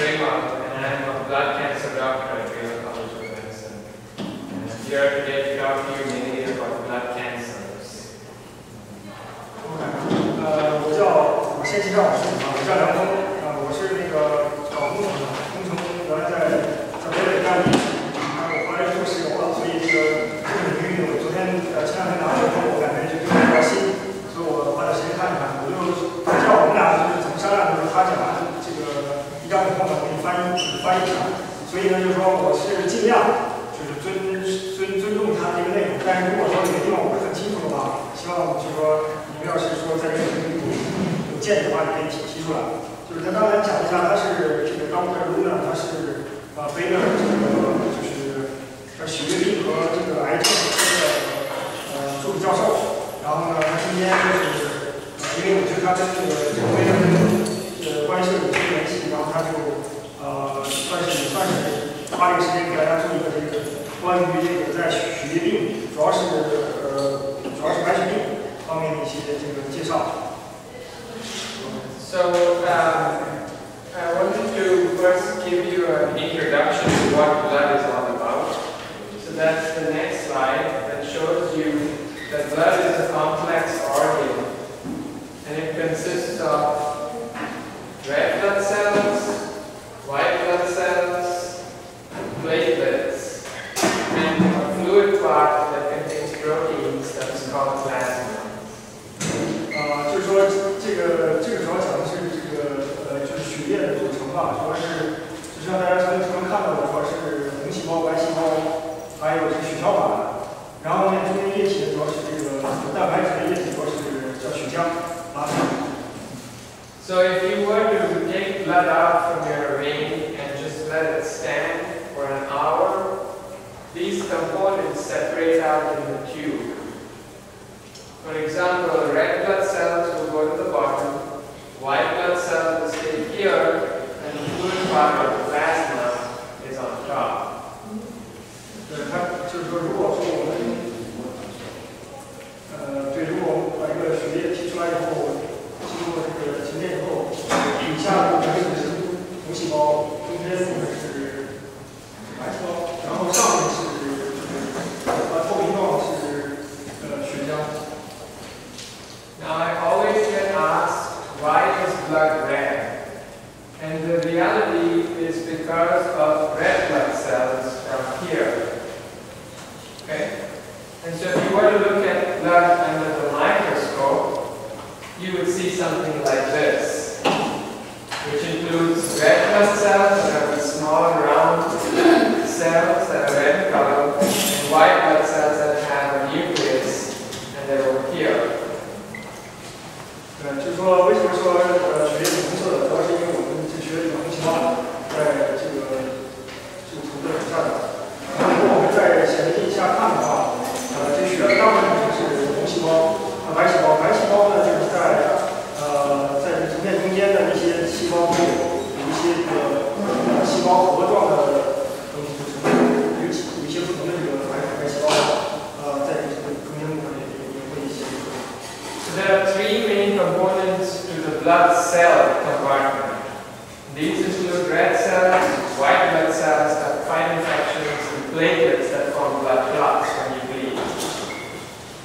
Premal, and I'm a blood cancer doctor at Yale College of Medicine. And I'm here today to talk to you mainly about blood cancers. 我先介绍我自己啊，我叫梁峰啊，我是那个搞工程的，工程原来在北北干地，我后来做石油了，所以这个领域我昨天前两天拿了以后，我感觉就比较新，所以我花点时间看一看，我就叫我们俩就是怎么商量，就是他讲完这个一章以后呢，我给你翻译一下，所以呢就是说我是尽量就是尊重他这个内容，但是如果说有些地方我不是很清楚的话，希望就是说你们要是说在这个领域有建议的话，你可以提出来。就是他刚才讲一下，他是这个Dr. Lulla，他是北美这个就是血液病和这个癌症的助理教授。然后呢，他今天就是因为我觉得他跟这个北美关系有些联系，然后他就算是花这个时间给大家做一个这个关于这个在血液病，主要是白血病方面的一些这个介绍。So, I wanted to first give you an introduction to what blood is all about. So that's the next slide that shows you that blood is a complex organ, and it consists of red blood cells, white blood cells, platelets, and a fluid part that contains proteins that's called plasma. 就是说这个主要讲的是这个就是血液的组成吧，主要是就像大家常看到的，主要是红细胞、白细胞，还有这个血小板，然后呢中间液体主要是这个蛋白质的液体，主要是叫血浆啊。So if you were to take blood out from your vein and just let it stand for an hour, these components separate out in the tube. For example, red blood cells will go to the bottom, white blood cells will stay here, and the fluid part of the plasma is on top. 对，它就是说，如果说我们如果我们把这个血液提出来以后，经过这个沉淀以后，底下部分是红细胞，中间部分是白细胞，然后上面是透明状是血浆。Now I always get asked, why is blood red? And the reality is because of red blood cells from here. Okay? And so if you were to look at blood under the microscope, you would see something like this, which includes red blood cells that are small round cells that are red in color, and white blood cells that have a nucleus, and they're over here. 就是说，为什么说血液是红色的？主要是因为我们这血液里的红细胞在这个层次很下的。然后如果我们在显微镜下看的话，这血液大部分是红细胞和白细胞。白细胞呢，就是在这层面中间的一些细胞中有一些这个细胞核状的东西组成，有一些不同的这个白细胞在这个中间部分也会一些。So there are three main components to the blood cell compartment. These include red cells, white blood cells that fight infections, and platelets that form blood clots when you bleed.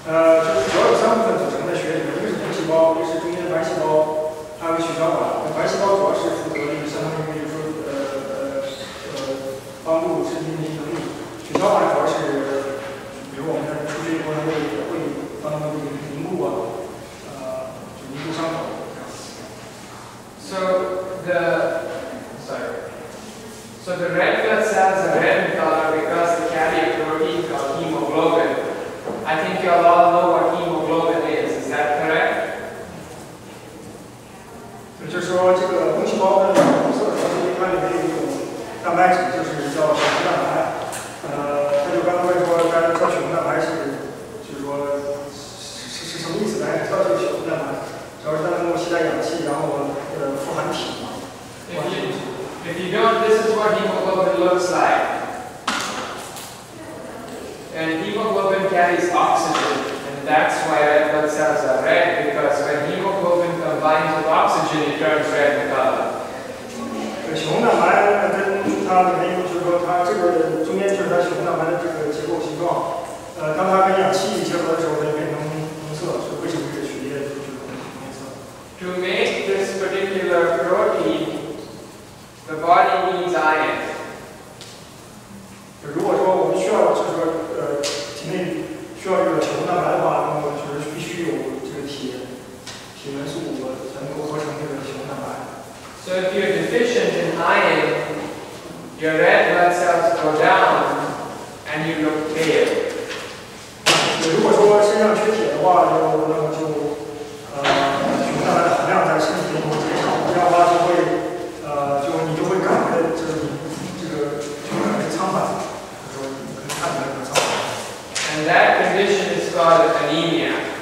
就是主要有3部分组成的血液里面，一个是红细胞，一个是中间的白细胞，还有个血小板。白细胞主要是负责这个相当于就是说帮助身体运行能力，血小板主要是比如我们在出血以后，它会帮助这个凝固啊。So the red blood cells are red in color because they carry a protein called hemoglobin. I think you all know what hemoglobin is that correct? 就是说这个红细胞的红色，主要是因为它里面有一种蛋白质，就是叫血红蛋白。他就刚才问说，大家知道血红蛋白就是说是什么意思？大家知道这个血红蛋白，主要是它能够携带氧气，然后富含铁嘛。If you don't, this is what hemoglobin looks like. And hemoglobin carries oxygen, and that's why red blood cells are red, because when hemoglobin combines with oxygen, it turns red in color. 血红蛋白铁元素才能够合成这个血红蛋白。So if you're deficient in iron, your red blood cells go down and you look pale. 如果说身上缺铁的话，那么就血红蛋白的含量在身体中减少，这样的话你就会感觉就是这个就会感觉苍白，就是可能看起来很苍白。And that condition is called anemia.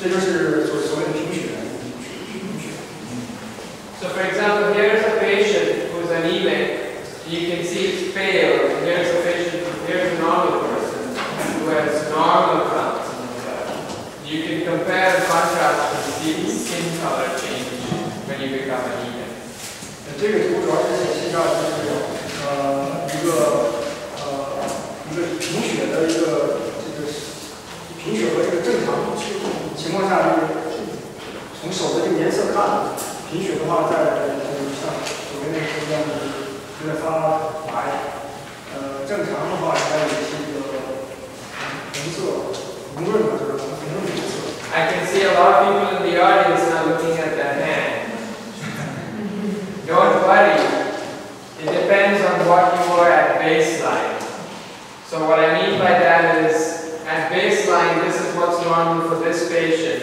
这就是所谓的贫血。So for example, here's a patient who's anemic. You can see it's pale. Here's a patient, here's a normal person who has normal counts in the blood. You can compare and contrast and see the skin color change when you become anemic. 这个图主要是显示到就是一个贫血的这个贫血和这个正常情况下，从手的这个颜色看，贫血的话就是像左边那个图一样，有点发白。正常的话应该也是一个红色、红润的，就是红润的颜色。I can see a lot of people in the audience now looking at their hand. Don't worry. It depends on what you were at baseline. So what I mean by that is, at baseline, this is what's normal for this patient.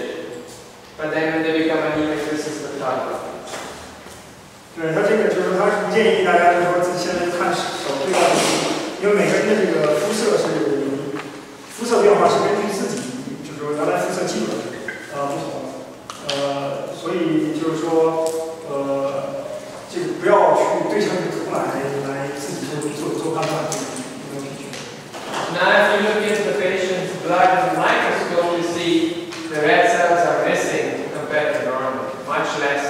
But then when they become anemic, this is the target. 对，他这个就是他是建议大家就是说自己现在看手对照，因为每个人的这个肤色变化是根据自己就是说原来肤色基本不同，所以就是说这个不要去对称这个图来自己做判断，有没有ผิ血。Now, if you look into the patient's blood in the microscope, you see the red cells are missing compared to normal, much less.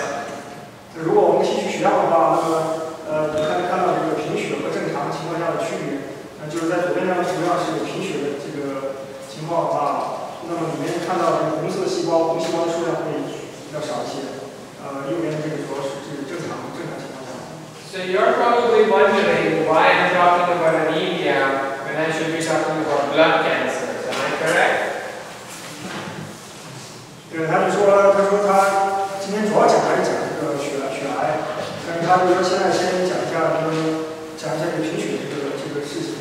如果我们提取血样的话，那么看到这个贫血和正常情况下的区别，就是在左边这张图上是贫血的这个情况的话，那么里面看到这个红色细胞、红细胞的数量会要少一些。右边这个主要是正常情况下。So you're probably wondering why I'm talking about anemia when I should be talking about blood cancers. Am I correct? 对，他今天主要讲还是讲这个血癌，但是他就说现在先讲一下这个贫血这个事情，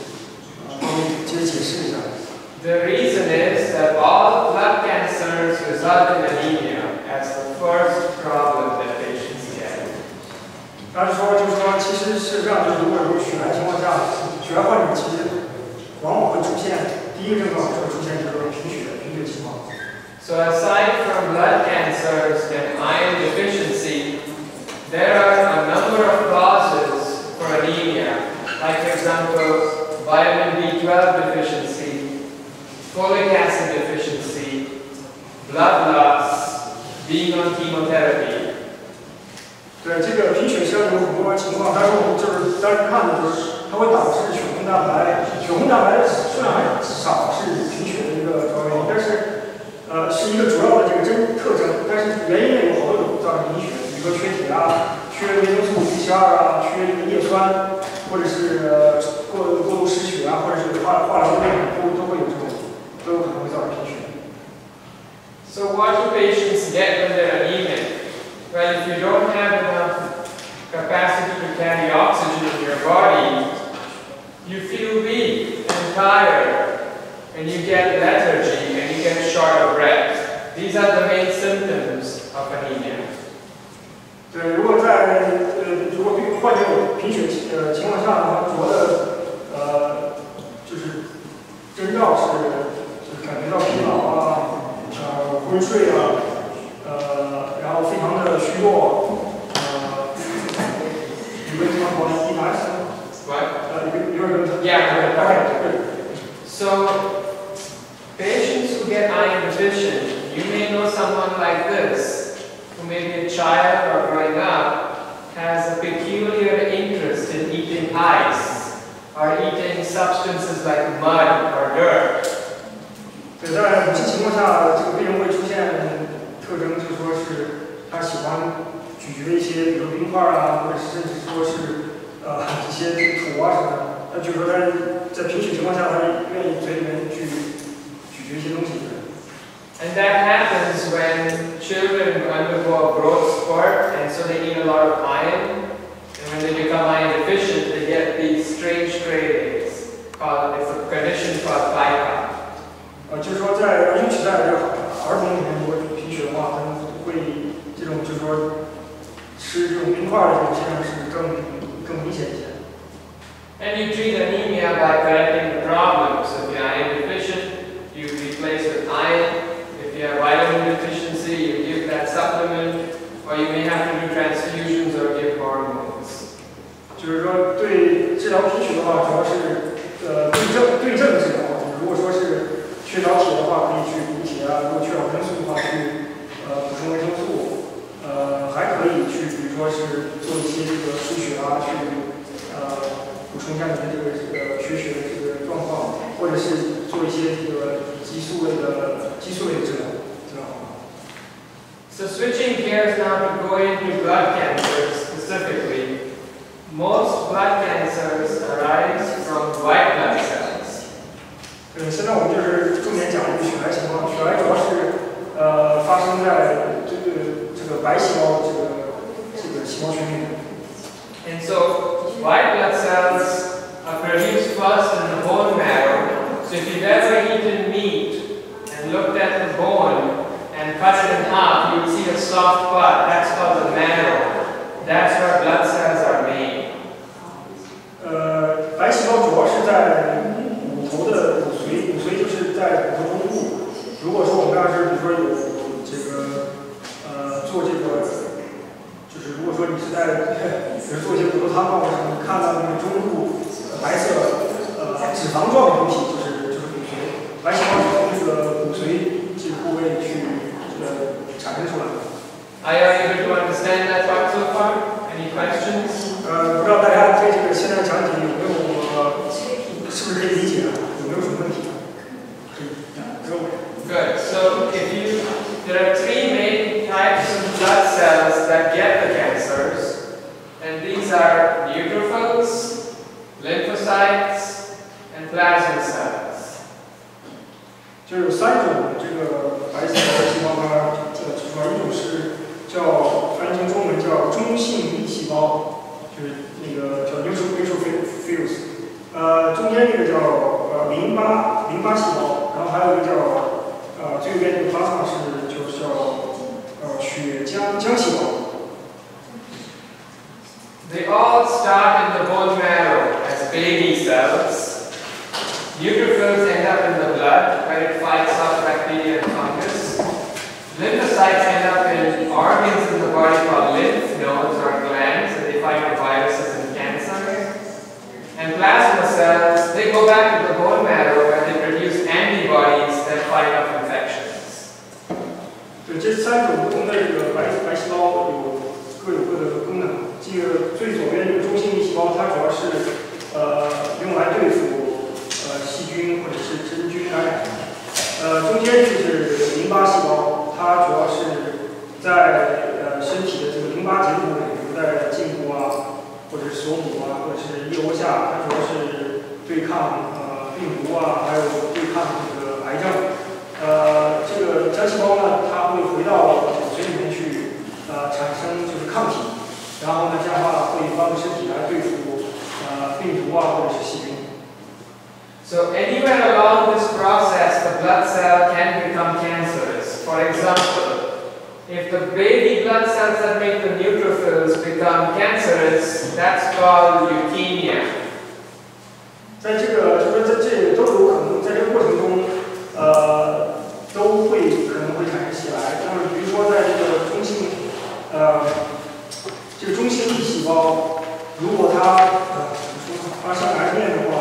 接着解释一下。The reason is that all blood cancers result in anemia as the first problem that patients get. 他就是说，其实事实上就是如果有血癌情况下，血癌患者其实往往会出现第一个症状就会出现这个贫血情况。So aside from blood cancers and iron deficiency, there are a number of causes for anemia, like for example, vitamin B12 deficiency, folic acid deficiency, blood loss, being on chemotherapy. 对，这个贫血有很多情况，但是我们就是单看的就是它会导致血红蛋白的数量还少是贫血的一个主要原因，但是是一个主要的这个特征，但是原因有好多种造成贫血，比如说缺铁啊、缺维生素 B12啊、缺这个叶酸，或者是过度失血啊，或者是化疗病都会有都有可能会造成贫血。So what do patients get when they're anemic? Well, if you don't have enough capacity to carry oxygen in your body, you feel weak and tired, and you get lethargy and you get short of breath. These are the main symptoms of anemia. 对，如果患者有贫血情况下的话，主要的就是征兆就是感觉到疲劳啊，昏睡啊，然后非常的虚弱，有没有听过一拿声？ What? Yeah. Okay. So, patients who get iron deficient, you may know someone like this, who may be a child or growing up, has a peculiar interest in eating ice or eating substances like mud or dirt. 对，在某些情况下，这个病人会出现特征，就是说是他喜欢咀嚼一些，比如冰块啊，或者甚至说是一些土啊什么的。他就是说在贫血情况下，他愿意嘴里面去咀嚼一些东西。And that happens when children undergo a growth spurt, and so they need a lot of iron. And when they become iron deficient, they get these strange cravings. It's a condition called pica. 就是说在儿童时代这个儿童里面，如果贫血的话，他们会这种就是说吃这种冰块的这种现象是更明显一些。And you treat anemia by correcting the problem. So if you're iron deficient, you replace with iron. If you have vitamin deficiency, you give that supplement, or you may have to do transfusions or give hormones. 就是说对治疗贫血的话，主要是对症治疗。如果说是缺少铁的话，可以去补铁啊；如果缺少维生素的话，去补充维生素。还可以去，比如说是做一些这个输血啊，去补充一下你的这个缺血的这个状况，或者是做一些这个激素类的治疗。So switching gears now to go into blood cancers specifically. Most blood cancers arise from white blood cells. 现在我们就是重点讲一个血癌情况。血癌主要是发生在这个白细胞这个细胞群里面。And so white blood cells are produced first in the bone marrow. So if you've ever eaten meat and looked at the bone and cut it in half, you would see a soft part. That's called the marrow. That's where blood cells are made. 白细胞主要是在骨头的骨髓，骨髓就是在骨头中部。如果说我们要是比如说有这个做这个，就是如果说你是在比如做一些骨头汤啊或者什么，看到那个中部白色脂肪状的东西，就是骨髓。白细胞是从这个骨髓这个部位去产生出来的。Are you able to understand that part so far? Any questions? 不知道大家对这个现在讲解有没有是不是可以理解？有没有什么问题？可以。Good. So there are three main types of blood cells that get the cancers, and these are neutrophils, lymphocytes, and plasma cells. 就有三种这个白细胞呢，主要一种是叫翻译成中文叫中性粒细胞，就是那个叫 neutrophils， 中间这个叫淋巴细胞，然后还有一个叫最右边这个 plasma 就是叫血浆细胞。They all start in the bone marrow as baby cells. Neutrophils end up in the blood where it fights off bacteria and fungus. Lymphocytes end up in organs in the body called lymph nodes or glands, and they fight the viruses and cancer. And plasma cells, they go back to the bone marrow where they produce antibodies that fight off infections. 对，这三种不同的这个白细胞各有各的功能。这个最左边这个中性粒细胞，它主要是用来对付细菌或者是真菌感染。中间就是淋巴细胞，它主要是在身体的这个淋巴结部位，比如在颈部啊，或者是锁骨啊，或者是腋窝下，它主要是对抗病毒啊，还有对抗这个癌症。这个浆细胞呢，它会回到骨髓里面去产生就是抗体，然后呢，这样的话会帮助身体来对付病毒啊或者是细菌。So anywhere along this process, the blood cell can become cancerous. For example, if the baby blood cells that make the neutrophils become cancerous, that's called leukemia. 在这个就是说这都有可能，在这个过程中，都可能会产生血癌。那么比如说在这个中性粒细胞，如果它发生癌变的话。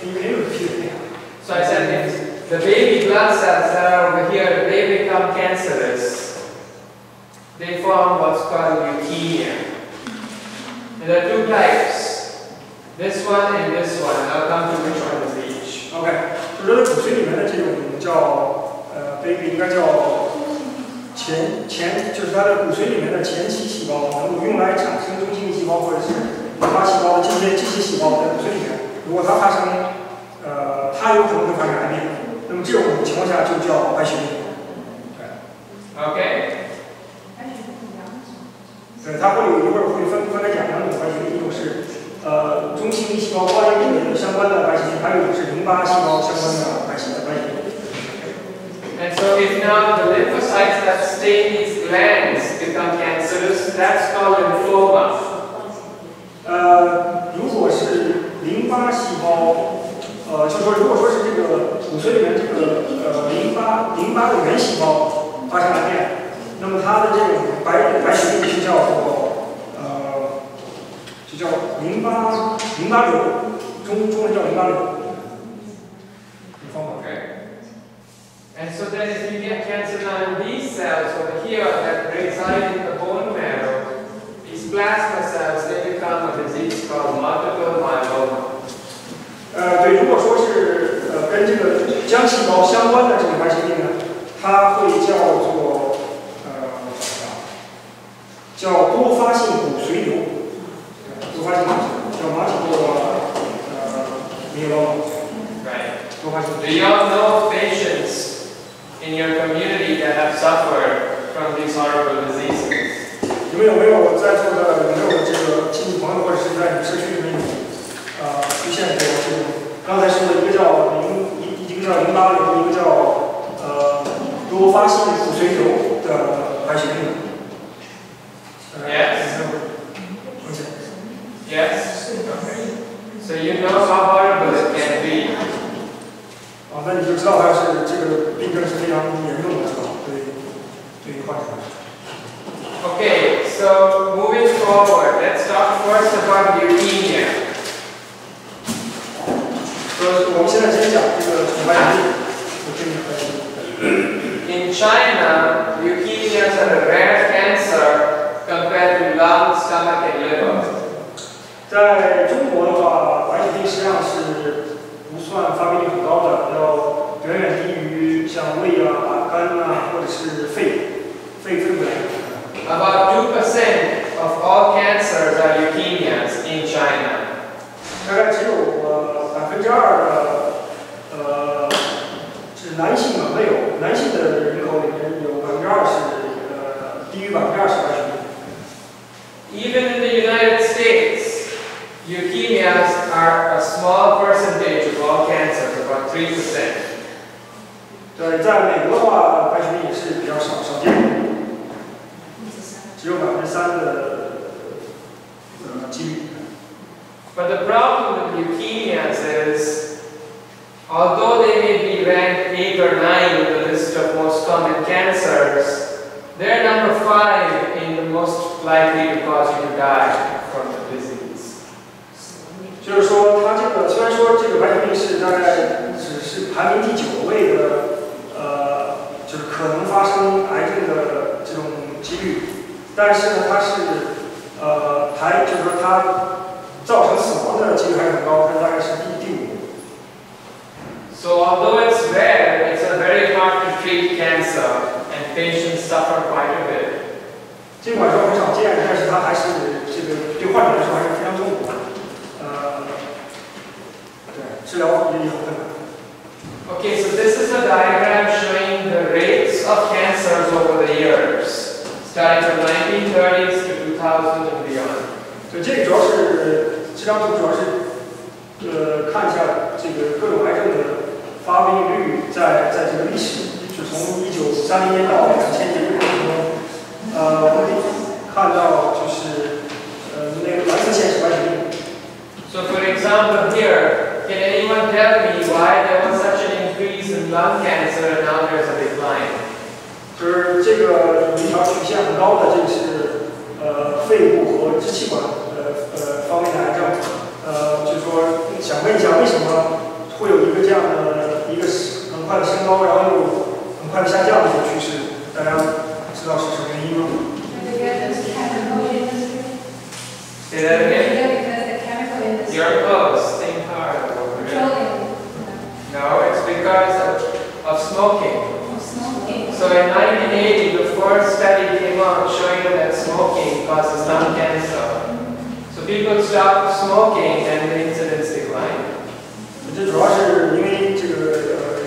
Can you repeat it? So I said the baby blood cells that are over here, they become cancerous. They form what's called leukemia. And there are two types. This one and this one. I'll come to which one is each. OK， 就是说骨髓里面的这种叫baby 应该叫就是它的骨髓里面的前期细胞，能够用来产生中性粒细胞或者是淋巴细胞的这些细胞在骨髓里面。如果它发生，它有可能会发生癌变，那么这种情况下就叫白血病。它会有一会儿会分开讲两种白血病，一种是中性粒细胞关于病相关的白血病，还有一种是淋巴细胞相关的白血病。And so if now the lymphocytes that stain these glands become cancerous, that's called lymphoma. 如果是淋巴细胞，就说如果说是这个骨髓里面这个淋巴的原细胞发生癌变，那么它的这种白血病就叫淋巴瘤，中文叫淋巴瘤。Okay. And so then if you get cancer now in these cells over here that reside in the bone marrow, these plasma cells, they become a disease called multiple myeloma. 对，如果说是跟这个浆细胞相关的这种白血病呢，它会叫做叫多发性骨髓瘤，多发性骨髓叫multiple myeloma。Right. 多发性。Do you all know patients in your community that have suffered from these horrible diseases? 你们有没有在座的有没有这个亲戚朋友或者是在你们社区里面出现过这种刚才说的一个叫淋巴瘤，一个叫多发性骨髓瘤的白血病？ Yes. Yes. Okay. So you know how horrible it can be. 那你就知道它是这个病症是非常严重的，是吧？对于患者。Okay, so moving forward, let's talk first about leukemia. 我们现在先讲这个白血病。In China, leukemias are a rare cancer compared to lung, stomach, and liver. 在中国的话，白血病实际上是不算发病率很高的，要远远低于像胃啊、肝啊，或者是肺部癌。About 2% of all cancers are leukemias in China. 大概只有2%的是男性嘛，没有男性的人口里面有2%是低于20%白血病。Even in the United States, leukemias are a small percentage of all cancers, about 3%. 对，在美国的话，白血病也是比较少见的，只有3%的几率。But the problem with leukemias is, although they may be ranked 8 or 9 in the list of most common cancers, they're number 5 in the most likely to cause you to die from the disease. 就是说，它这个虽然说这个白血病是大概只是排名第9位的，就是可能发生癌症的这种几率，但是呢，它是就是说它造成死亡的几率还是很高，它大概是第5。So although it's rare, it's a very hard to treat cancer, and patients suffer quite a bit. 尽管说很少见，但是它还是这个对患者来说还是非常痛苦的。对，治疗也很困难。Okay, so this is a diagram showing the rates of cancers over the years, starting from 1930s to 2000 and beyond. 对，这主要是这张图主要是看一下这个各种癌症的发病率在这个历史，就从1930年到2000年的过程中，我们可以看到就是那个蓝色线是白血病。So for example here, can anyone tell me why there was such an increase in lung cancer and now there's a decline? 就是这个有一条曲线很高的，这个是肺部和支气管方面的癌症。就是说想问一下，为什么会有一个这样的一个很快的升高，然后又很快的下降的一个趋势？大家知道是什么原因吗？ Say that again? You're close. Think hard. No, it's because of smoking. So in 1980, the first study came out showing that smoking causes lung cancer. So people stopped smoking and the incidence declined. 这主要是因为这个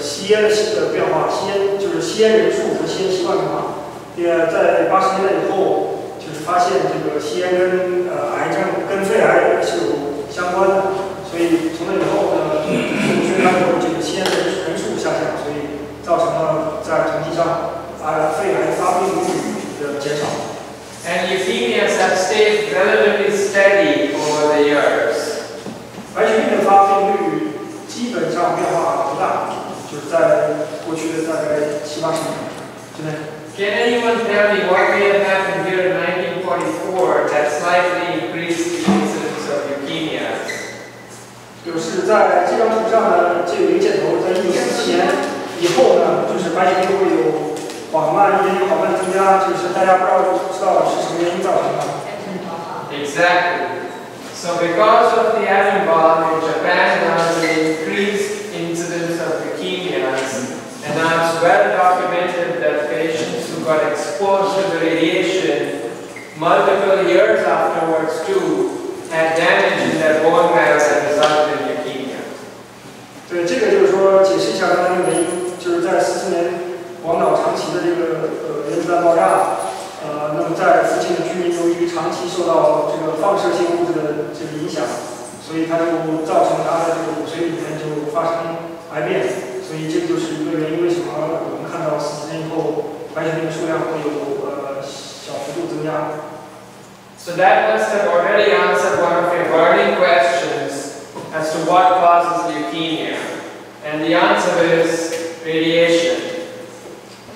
吸烟的变化，吸烟人数和吸烟习惯变化。在80年代以后，就是发现这个吸烟跟癌症跟肺癌是有相关的，所以从那以后呢，宣传有这个吸烟的人数下降，所以造成了在统计上肺癌发病率的减少。And leukemias have stayed relatively steady over the years. 白血病的发病率基本上变化不大，就是在过去的大概70-80年之内。Can anyone tell me what may have happened here in 1944 that slightly increased the incidence of leukemias? 就是在这张图上呢，这有一个箭头，在1947年以后呢，就是白血病会有缓慢增加，就是大家不知道是什么原因造成的。Exactly. So because of the atom bomb in Japan, there was an increased incidence of leukemias, and now it's well documented that patients who got exposed to the radiation multiple years afterwards too had damage in their bone marrow that resulted in leukemia. 对，这个就是说解释一下刚才的原因，就是在44年广岛长崎的这个原子弹爆炸。那么在附近的居民由于长期受到这个放射性物质的这个影响，所以它就造成它的这个骨髓里面就发生癌变，所以这就是一个原因。为什么我们看到40年以后白血病的数量会有小幅度增加 ？So that must have already answered one of your burning questions as to what causes leukemia, and the answer is radiation.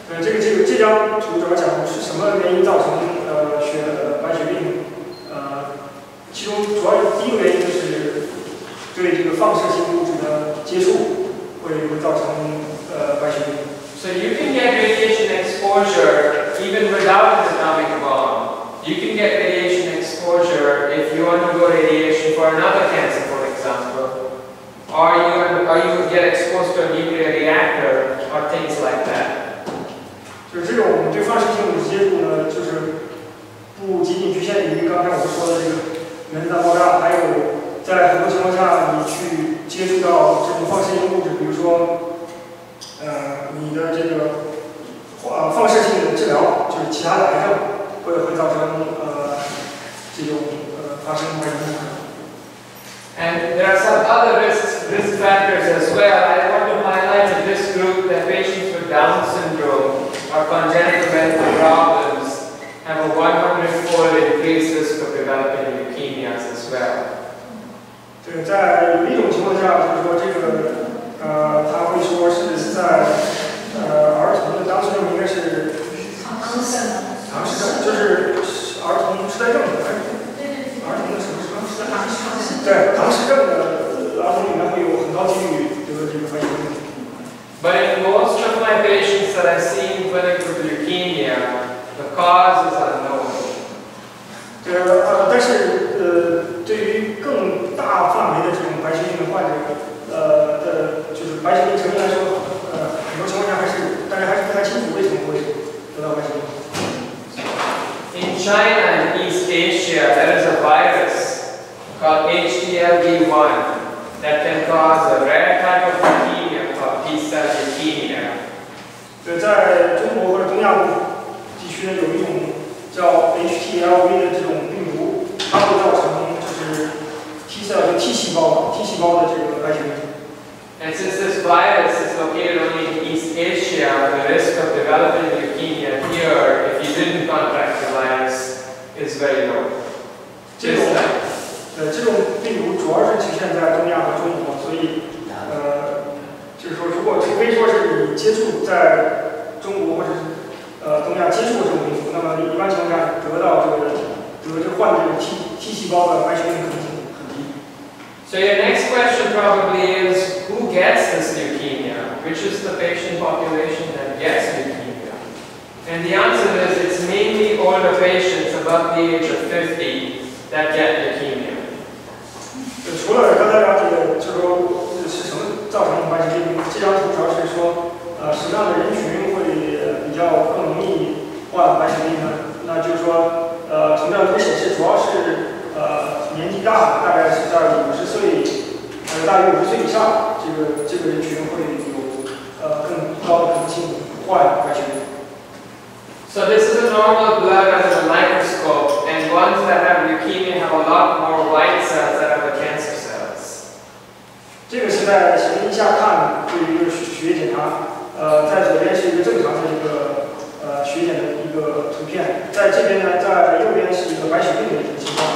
这张图主要讲的是什么原因造成白血病？其中主要第一个原因就是对这个放射性物质的接触会造成白血病。So you can get radiation exposure even without an atomic bomb. You can get radiation exposure if you undergo radiation for another cancer, for example, or you get exposed to a nuclear reactor or things like that. 就是这种对放射性物质接触呢，就是不仅仅局限于刚才我们说的这个原子弹爆炸，还有在很多情况下，你去接触到这种放射性物质，比如说，你的这个放射性的治疗，就是其他的癌症，会造成这种发生白血病。And there are some other risk factors as well. I want to highlight in this group that patients with Down syndrome or congenital medical problems have a 100-fold increased risk of developing leukemias as well. 对，在有一种情况下，就是说这个他会说是在儿童的当时应该是唐氏症，就是儿童痴呆症的，儿童的什么什么？对，唐氏症的儿童里面会有很高几率得这个白血病。But in most of my patients that I see in clinic with leukemia, the cause is unknown. 但是对于更大范围的这种白血病的患者，就是白血病成因来说，很多情况下大家还是不太清楚为什么会得到白血病。In China and East Asia, there is a virus called HDLV1 that can cause a rare type of leukemia called T-cell leukemia. 对，在中国或者东亚地区呢，有一种叫 HTLV 的这种病毒，它会造成就是 T 细胞的这个白血病。And since this virus is located only in East Asia, the risk of developing leukemia here, if you didn't contract the virus, is very low. 这种病毒主要是局限在东亚和中国，所以就是说，除非说是你接触在中国或者是东亚接触这种病毒，那么一般情况下得患这种 T 细胞的白血病可能性很低。So your next question probably is, who gets this leukemia? Which is the patient population that gets leukemia? And the answer is, it's mainly older patients above the age of 50 that get leukemia. 除了刚才了解的，就是说是什么造成白血病，这张图主要是说，什么样的人群会比较更容易患白血病呢？那就是说，从这张图显示，主要是年纪大，大概是在50岁，大约50岁以上，这个人群会有更高的可能性患白血病。So this is a normal blood under a microscope ones that have leukemia have a lot more white cells than other cancer cells. 这个是在显微镜下看对于一个血液检查，在左边是一个正常的一个血检的一个图片，在这边呢，在右边是一个白血病的一个情况，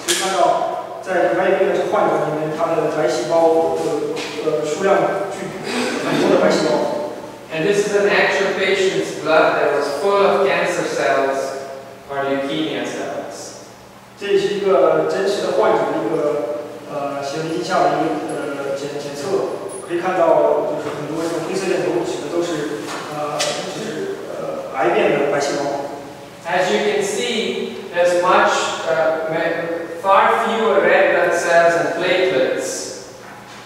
可以看到在白血病的这患者里面，他的白细胞的数量很多的白细胞。And this is an actual patient's blood that was full of cancer cells or leukemia cells. 这是一个真实的患者的一个显微镜下的一个检测，可以看到就是很多这种黑色箭头指的都是癌变的白细胞。As you can see, there's far fewer red blood cells and platelets,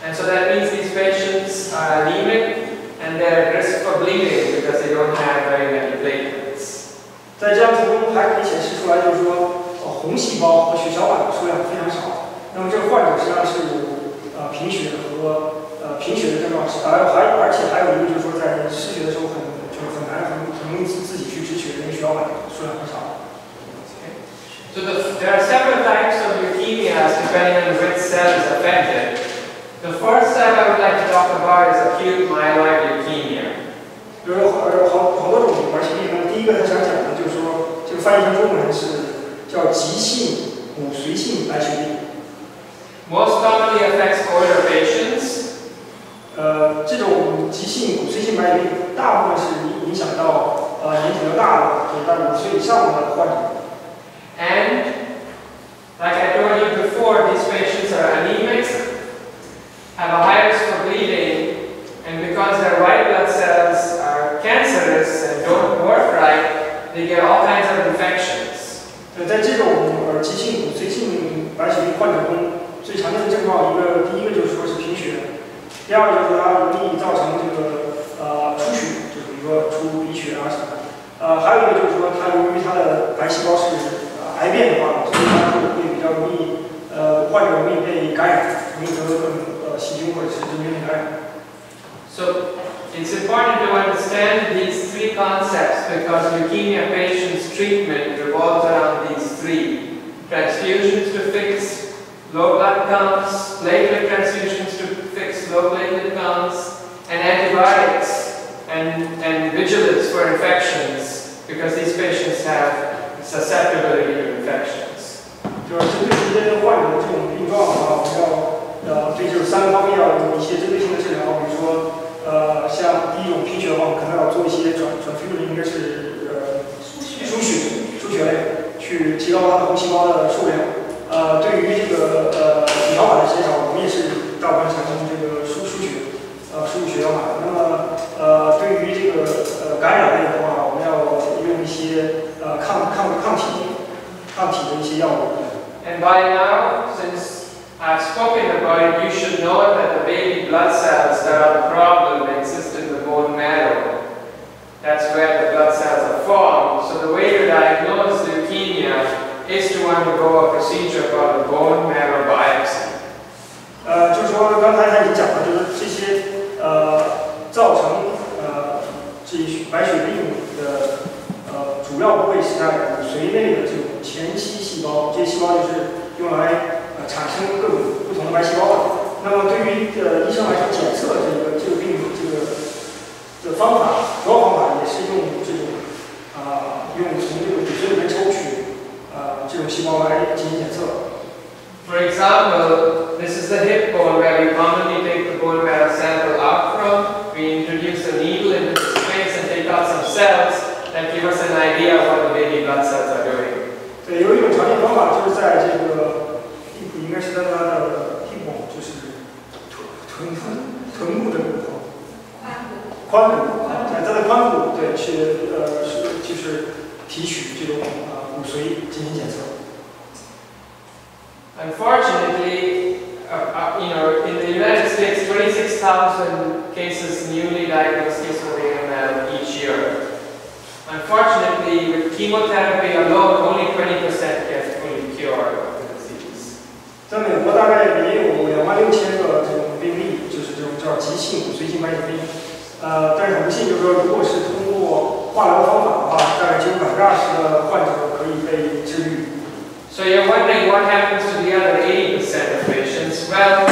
and so that means these patients are anemic and they're at risk for bleeding because they don't have very many platelets. 在这张图中还可以显示出来，就是说红细胞和血小板的数量非常少。那么这个患者实际上是有贫血和贫血的症状，而且还有一个就是说在失血的时候很容易自己去止血，因为血小板数量很少。So there are several types of leukemias depending on which cell is affected. The first type I would like to talk about is acute myeloid leukemia. 有好多种白血病，第一个他想讲的就是说，这个翻译成中文是叫急性骨髓性白血病。Most commonly affects older patients. 这种急性骨髓性白血病大部分是影响到年纪比较大的，就是在50岁以上的患者。And like I told you before, these patients are anemic, have a high risk for bleeding, and because their white blood cells are cancerous and don't work right, they get all kinds of infections. 在这种急性骨髓性白血病患者中，最常见的症状第一个就是说是贫血，第二个就是它容易造成这个出血，就比如说出鼻血啊什么的。还有一个就是说它由于它的白细胞是癌变的话，所以它会比较容易患者容易被感染，容易得各种细菌或者是真菌的感染。So it's important to understand these three concepts because leukemia patients' treatment revolves around these three: transfusions to fix low blood counts, platelet transfusions to fix low platelet counts, and antibiotics and vigilance for infections because these patients have susceptibility to infections. 就是针对这些患者的这种病状的话，我们要对这3个方面要有一些针对性的治疗，比如说像第一种贫血的话，我们可能要做一些转输的应该是输血类，去提高它的红细胞的数量。对于这个血小板的减少，我们也是大部分产生这个输入血小板。那么对于这个感染类的话，我们要用一些抗体的一些药物。And by now, since I've spoken about it, you should know that the baby blood cells that are the problem exist in the bone marrow. That's where the blood cells are formed. So the way to diagnose leukemia is to undergo a procedure called a bone marrow biopsy. 就是说刚才他已经讲了，就是这些造成这白血病的主要部位是在骨髓内的这种前期细胞，这些细胞就是用来产生各种不同的白细胞的。那么对于医生来说，检测这个病这个方法，主要方法也是用这种用从这个骨髓里面抽取这种细胞来进行检测。For example, this is the hip bone where we commonly take the bone marrow sample out from. We introduce a needle into the space and take out some cells that give us an idea of what the baby blood cells are doing. 对，有一种常见方法就是在这个应该是在它的hip bone，就是臀部的骨头，髋骨，在它的髋骨，对，就是提取这种骨髓进行检测。Unfortunately, in the United States, 26,000 cases newly diagnosed cases of AML each year. Unfortunately, with chemotherapy alone, only 20% get fully cured of the disease. 在美国大概也有26000个这种病例，就是这种叫急性骨髓性白血病。但是很不幸，就是说，如果是通过化疗的方法的话，大概只有20%的患者可以被治愈。So you're wondering what happens to the other 80% of patients? Well,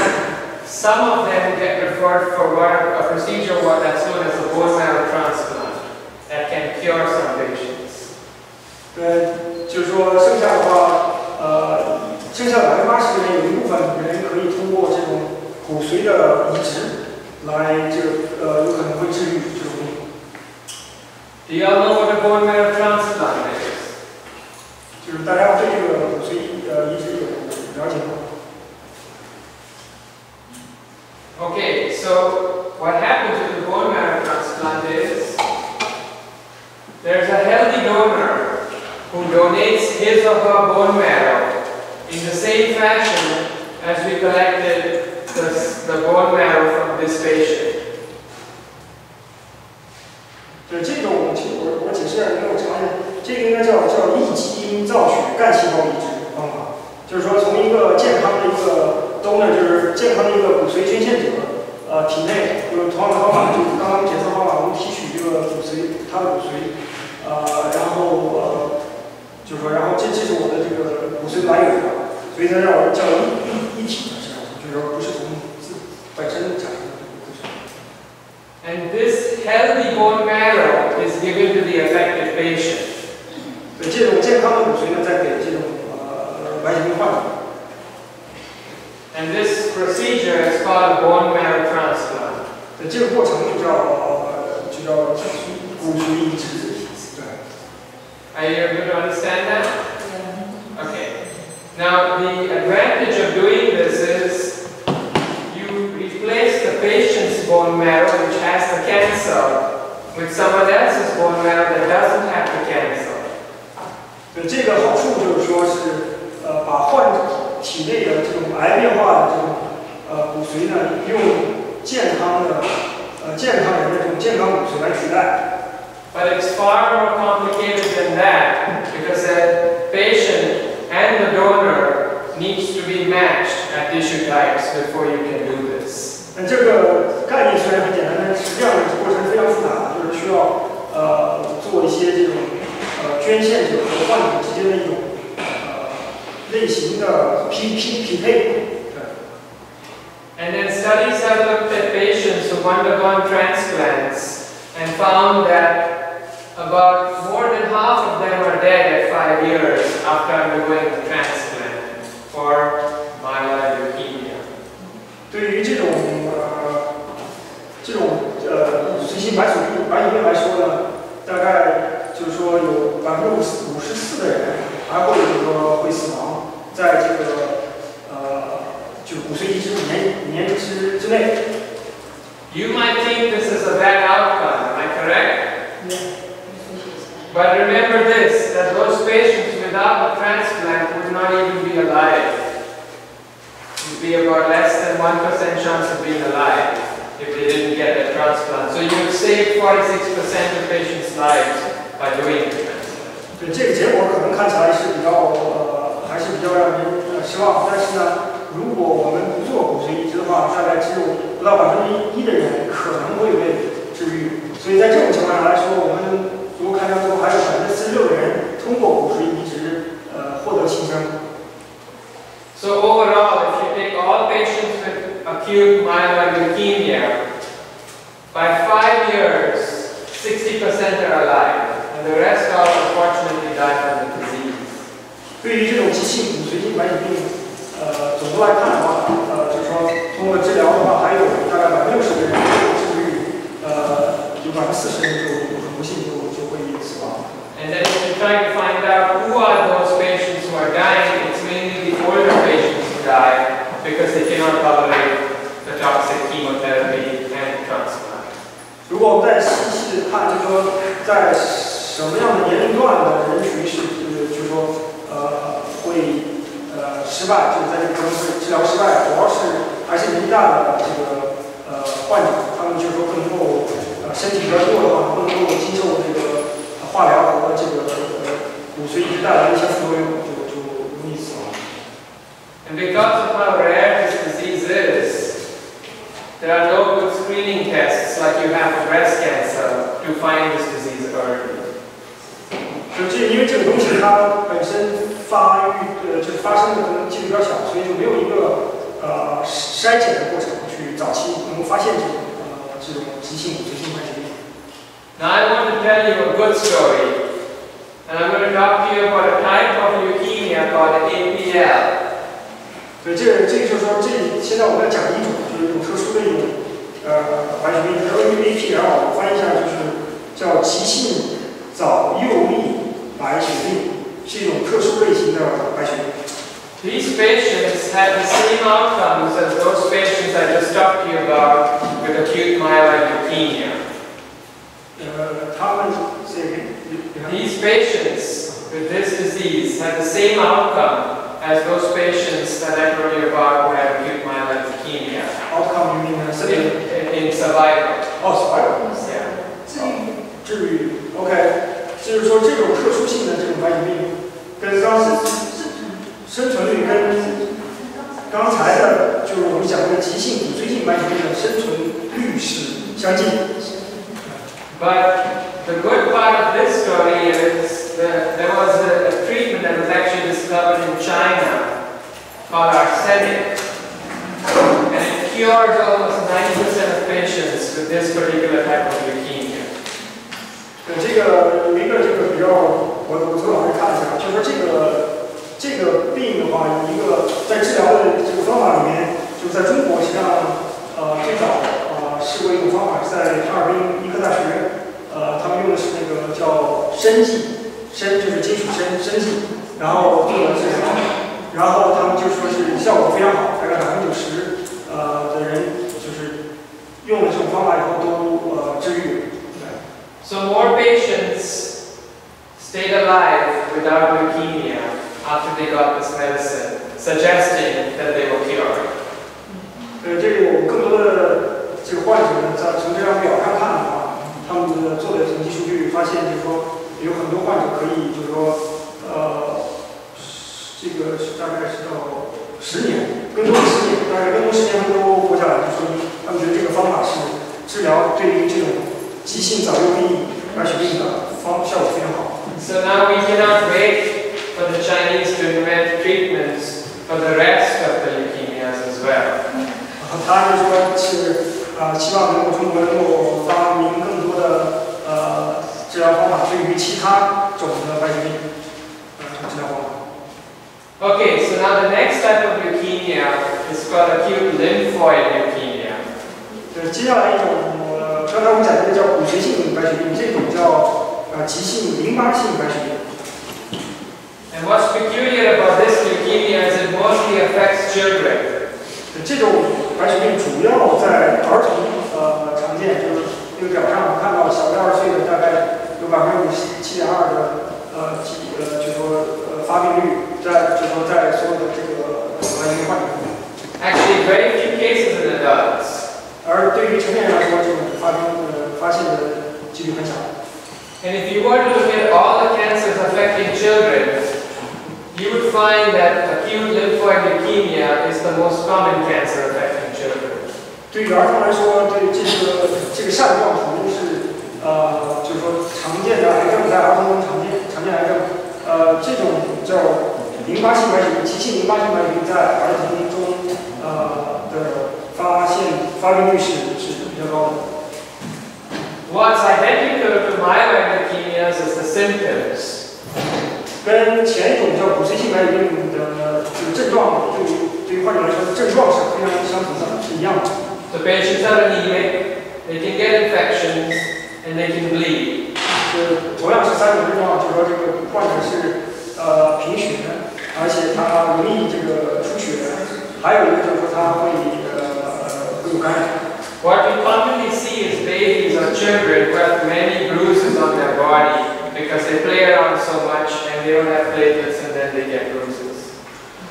some of them get referred for a procedure that's known as a bone marrow transplant that can cure some patients. 就是说剩下的话，剩下的80%人有一部分人可以通过这种骨髓的移植来有可能会治愈这种病。Do you all know what a bone marrow transplant is? 就是大家对这个骨髓移植有了解吗？ Okay, so what happens with the bone marrow transplant is there's a healthy donor who donates his or her bone marrow in the same fashion as we collected the bone marrow from this patient. 对这种，其实我解释一下，因为我常见，这个应该叫异基因造血干细胞移植方法，就是说从一个健康的一个 donor， 就是健康的一个骨髓捐献者，体内有同样的方法，就是刚刚检测方法，我们提取这个骨髓，他的骨髓，然后就是说，然后这是我的这个骨髓来源的，所以它叫一体的这样，就是说不是从本身产生的骨髓。 And this healthy bone marrow is given to the affected patient. 对这种健康的骨髓呢，再给这种白血病患者。 And this procedure is called a bone marrow transplant. 对这个过程就叫骨髓移植。对。Are you able to understand that? Yeah. Okay. Now the advantage of doing this is you replace the patient's bone marrow, which has the cancer, with someone else's bone marrow that doesn't have the cancer. 对这个好处就是说是把患者 体内的这种癌变化的这种骨髓呢，用健康人的这种健康骨髓来取代。But it's far more complicated than that because the patient and the donor needs to be matched at tissue types before you can do this. 但这个概念虽然很简单，但实际上过程非常复杂，就是需要做一些这种捐献者和患者之间的一种 类型的匹配。 And then studies have looked at patients who've undergone transplants and found that about more than half of them are dead at 5 years after undergoing the transplant for myeloid leukemia. 对于这种骨髓性白血病来说呢，大概就是说有54%的人还会就是说会死亡，在这个就是骨髓移植5年之内。You might think this is a bad outcome, am I correct? Yeah. But remember this, that those patients without the transplant would not even be alive. It would be about less than 1% chance of being alive if they didn't get the transplant. So you would save 46% of patients' lives by doing the transplant. 对这个结果可能看起来是比较还是比较让人失望，但是呢，如果我们不做骨髓移植的话，大概只有不到1%的人可能会被治愈。所以在这种情况下来说，我们如果看到最后还有46%的人通过骨髓移植获得新生。So overall, if you take all patients with acute myeloid leukemia, by 5 years, 60% are alive, and the rest all unfortunately die from the disease. 对于这种急性骨髓性白血病，总的来看的话，就是说通过治疗的话，还有大概60%的人会治愈，有40%人就很不幸就会死亡。And then if you try to find out who are those patients who are dying, it's mainly the older patients who die because they cannot tolerate the toxic chemotherapy and transplant. 如果我们再细的看，就是说在什么样的年龄段的人群就是说会失败，就是在这个可能会治疗失败，主要是还是年纪大的这个患者，他们就是说不能够身体比较弱的话，不能够经受这个化疗和这个骨髓移植带来的一些副作用，就容易死亡。And because of how rare this disease is, there are no good screening tests like you have for breast cancer to find this disease early. 因为这个东西它本身就是发生的可能几率比较小，所以就没有一个筛检的过程去早期能够发现这种急性骨髓性白血病。Now I want to tell you a good story, and I'm going to talk to you about a type of leukemia called APL. 对，这个就是说，现在我们要讲一种就是一种特殊的一种白血病，然后APL 我翻译一下就是叫急性早幼粒白血病，是一种特殊类型的白血病。These patients had the same outcomes as those patients I just talked to you about with acute myeloid leukemia. These patients with this disease had the same outcome as those patients that I told you about who had acute myeloid leukemia. Outcome you mean in survival. Oh, survival. Yeah. 治愈 ，OK， 就是说这种特殊性的这种白血病，跟生存率跟刚才的就是我们讲的急性骨髓性白血病的生存率是相近的。But the good part of this story is that there was a treatment that was actually discovered in China called arsenic, and it cures almost 90% of patients with this particular type of leukemia. 这个有一个比较，我昨晚上看一下，就是说这个病的话，一个在治疗的这个方法里面，就是在中国实际上最早试过一种方法是在哈尔滨医科大学，他们用的是那个叫砷剂，砷就是金属砷剂，然后做了治疗，然后他们就说是效果非常好，大概90%的人就是用了这种方法以后都治愈。So more patients stayed alive without leukemia after they got this medicine, suggesting that they were cured. 这个我们更多的这个患者呢，从这张表上看的话，他们做的统计数据发现，就是说有很多患者可以，就是说这个是大概是到10年，更多的10年，大概更多10年都活下来，就说明他们觉得这个方法是治疗对于这种急性早幼粒白血病的效果非常好。So now we cannot wait for the Chinese to invent treatments for the rest of the leukemias as well. 他就说是希望能够中国能够发明更多的治疗方法，对于其他种的白血病治疗方法。Okay, so now the next type of leukemia is called acute lymphoid leukemia. 接下来一种刚才我们讲的叫骨髓性白血病，这种叫急性淋巴性白血病。And what's peculiar about this leukemia is it mostly affects children. 这种白血病主要在儿童常见，就是这个表上看到小于2岁的大概有57.2%的就说发病率，就说在所有的这个白血病患者中。Actually, very few cases in adults. 而对于成年人来说，这种发现的几率很小。And if you were to look at all the cancers affecting children, you would find that acute lymphoid leukemia is the most common cancer affecting children. 对于儿童来说，对这个扇状图是就是说常见的癌症，在儿童中常见癌症。这种叫淋巴性白血病，急性淋巴性白血病在儿童中的发病率是比较高的。What's identical to myeloid leukemias is the symptoms. 跟前一种叫骨髓性白血病的这个症状，对于患者来说，症状是非常相同的，是一样的。The patients are anemic, they can get infections, and they can bleed. 同样是3种症状，就是说这个患者是贫血，而且他容易这个出血，还有一个就是说他会有感染。What we commonly see is babies or children who have many bruises on their body because they play around so much and they don't have platelets and then they get bruises.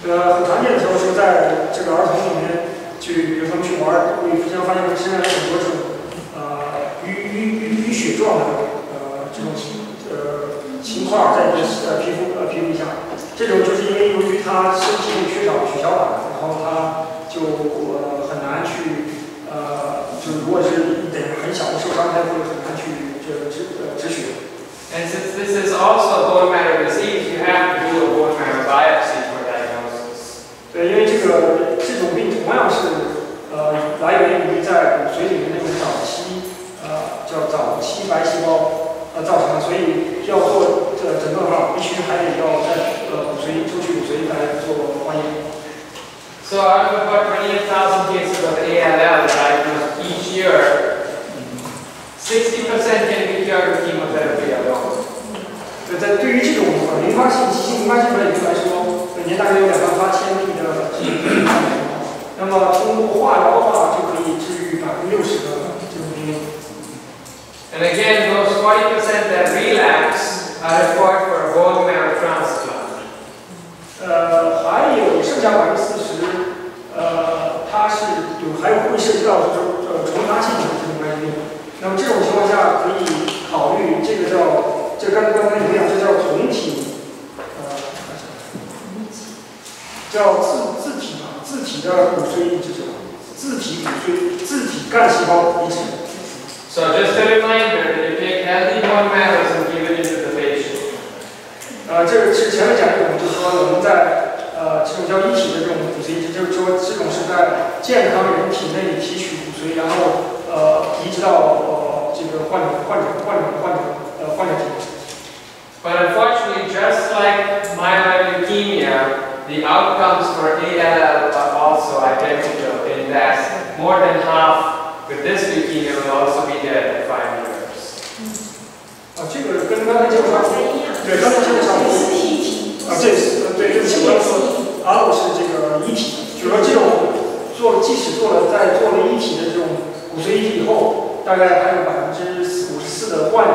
很常见的时候是在这个儿童里面比如他们去玩，会经常发现他们身上有很多这种淤血状的这种情况在皮肤下，这种就是因为由于他身体里缺少血小板，然后他就很难去就是如果是一点很小的受伤，他会很难去止血。And since this is also a bone marrow disease, you have to do a bone marrow biopsy for diagnosis. 对，因为这种病同样是来源于在骨髓里面那种叫早期白细胞造成的，所以要做诊断的话，必须还得要在抽取骨髓来做化验。So out of about 28,000 cases of ALL diagnosed each year, 60% can be cured with chemotherapy alone. 对于这种淋巴性急性淋巴结核来说，每年大概有28000例的病患。那么通过化疗的话，就可以治愈60%的这种病例。And again, those 40% that relapse are required for a bone marrow transplant. 还有剩下40%，它会涉及到重发性的这种癌病。那么这种情况下，可以考虑刚才你们讲，这叫总体，叫自体的骨髓移植者，自体干细胞移植。So just a reminder that you take healthy bone marrows and give it into the patient. 这个是前面讲这种，就是说我们在这种叫一体的这种骨髓移植，就是说这种是在健康人体内提取骨髓，然后移植到这个患者体内。But unfortunately, just like myeloid leukemia, the outcomes for ALL are also identical in that more than half with this leukemia will also be dead in 5 years. 这个跟刚才介绍对，刚才介绍对，就是我要说，R 是这个一体，就是说这种即使做了一体的这种骨髓移植以后，大概还有54%的患者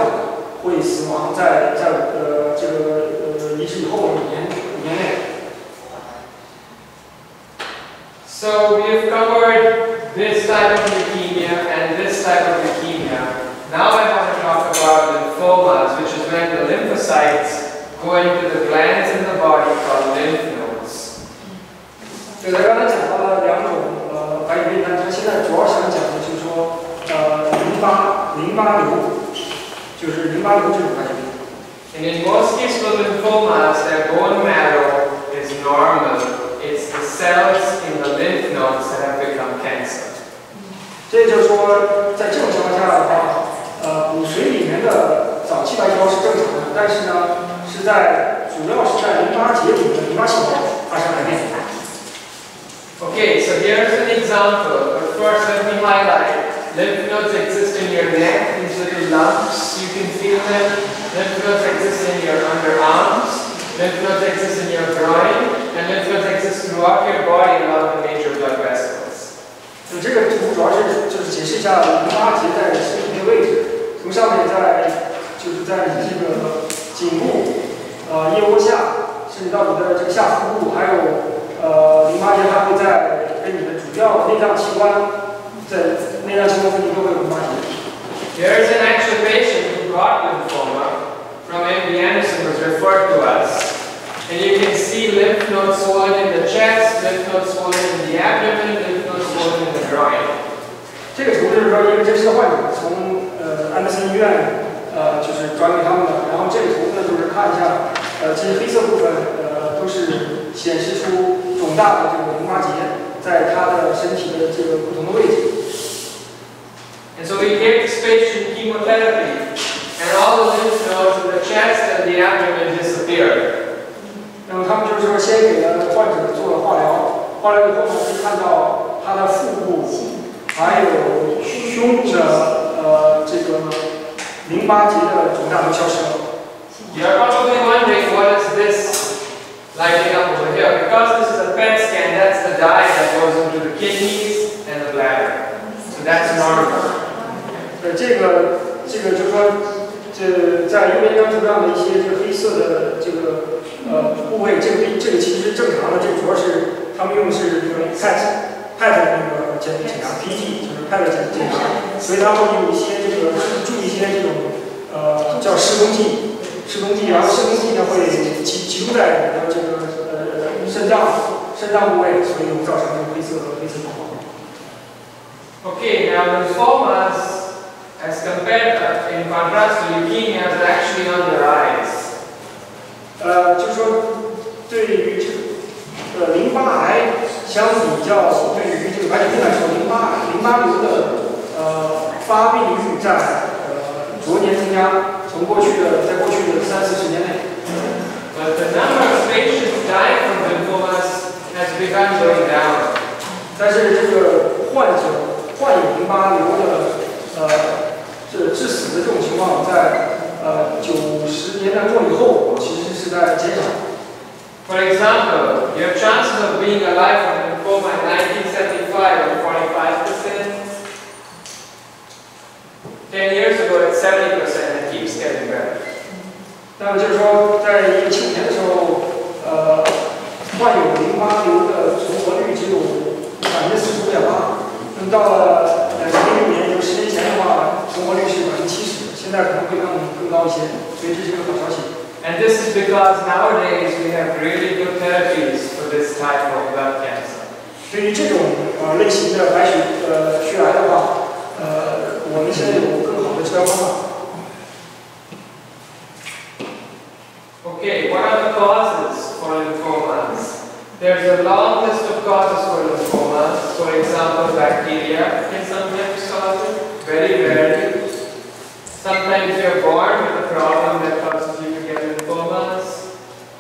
会死亡在这个移植以后5年内。So we've covered this type of leukemia and this type of leukemia. Now I want to talk about lymphomas, which is when the lymphocytes go into the glands in the body called lymph nodes. 对，他刚才讲到了2种白血病，但他现在主要想讲的就是说淋巴瘤，就是淋巴瘤这种白血病。And in most cases of lymphomas, their bone marrow is normal. It's the cells in the lymph nodes that have become cancer. 这就是说，在这种情况下的话，骨髓里面的早期白细胞是正常的，但是呢，主要是在淋巴结里面的淋巴细胞发生癌变。Okay, so here's an example. But first, let me highlight. Lymph nodes exist in your neck, these little lumps, you can feel them. Lymph nodes exist in your underarms. Lymph nodes exist in your groin. And lymph nodes exist throughout your body along the major blood vessels. 这个图主要就是解释一下淋巴结在身体的位置。从上面就是在你这个颈部、腋窝下，甚至到你的这个下腹部，还有淋巴结还会在跟你的主要内脏器官。在内脏器官附近都会有淋巴结。There is an actual patient who got lymphoma from MD Anderson was referred to us. And you can see lymph nodes swollen in the chest, lymph nodes swollen in the abdomen, lymph nodes swollen in the groin. 这个图就是说一个真实的患者从安德森医院就是转给他们的，然后这个图呢就是看一下这些黑色部分都是显示出肿大的这个淋巴结在他的身体的这个不同的位置。And so we gave this patient chemotherapy, and all the lymph nodes in the chest and the abdomen disappeared. 那么他们就是说，先给了患者做了化疗，化疗以后呢，可以看到他的腹部还有胸部的这个淋巴结的肿大都消失了。You're probably wondering what is this lighting up over here? Because this is a PET scan, that's the dye that goes into the kidneys and the bladder. So that's normal. 这个就是说，在右边这张图上的一些这个黑色的这个部位，这个其实是正常的，这个主要是他们用的是这个 PET 那个检查 PT 就是 PET 检查，所以他会有一些这个注意一些这种叫示踪剂，然后示踪剂呢会集中在你的这个肾脏部位，所以会造成这个黑色状况。Okay, now lymphomas, as compared in contrast to leukemias, are actually on the rise. 就是说，对对于这个淋巴癌相比较，对于这个白血病来说，淋巴瘤的发病率在逐年增加，在过去的30-40年内。But the number of patients dying from lymphomas has begun going down. 但是这个患有淋巴瘤的致死的这种情况，在90年代末以后，其实是在减少。For example, your chances of being alive from lymphoma in 1975 were 45%. 10 years ago, it's 70% and keeps getting better. 那么就是说，在1975年的时候，患有淋巴瘤的存活率只有45.8%。那么到了2016年，就10年前的话，存活率是70%，现在可能会更高一些，所以这是一个好消息。And this is because nowadays we have really good therapies for this type of blood cancer. 对于这种类型的血癌的话，我们现在有更好的治疗方法。Okay, what are the causes for lymphomas? There's a long list of causes for lymphomas. For example, bacteria can sometimes cause it, very rarely. Sometimes you're born with a problem that causes you to get lymphomas.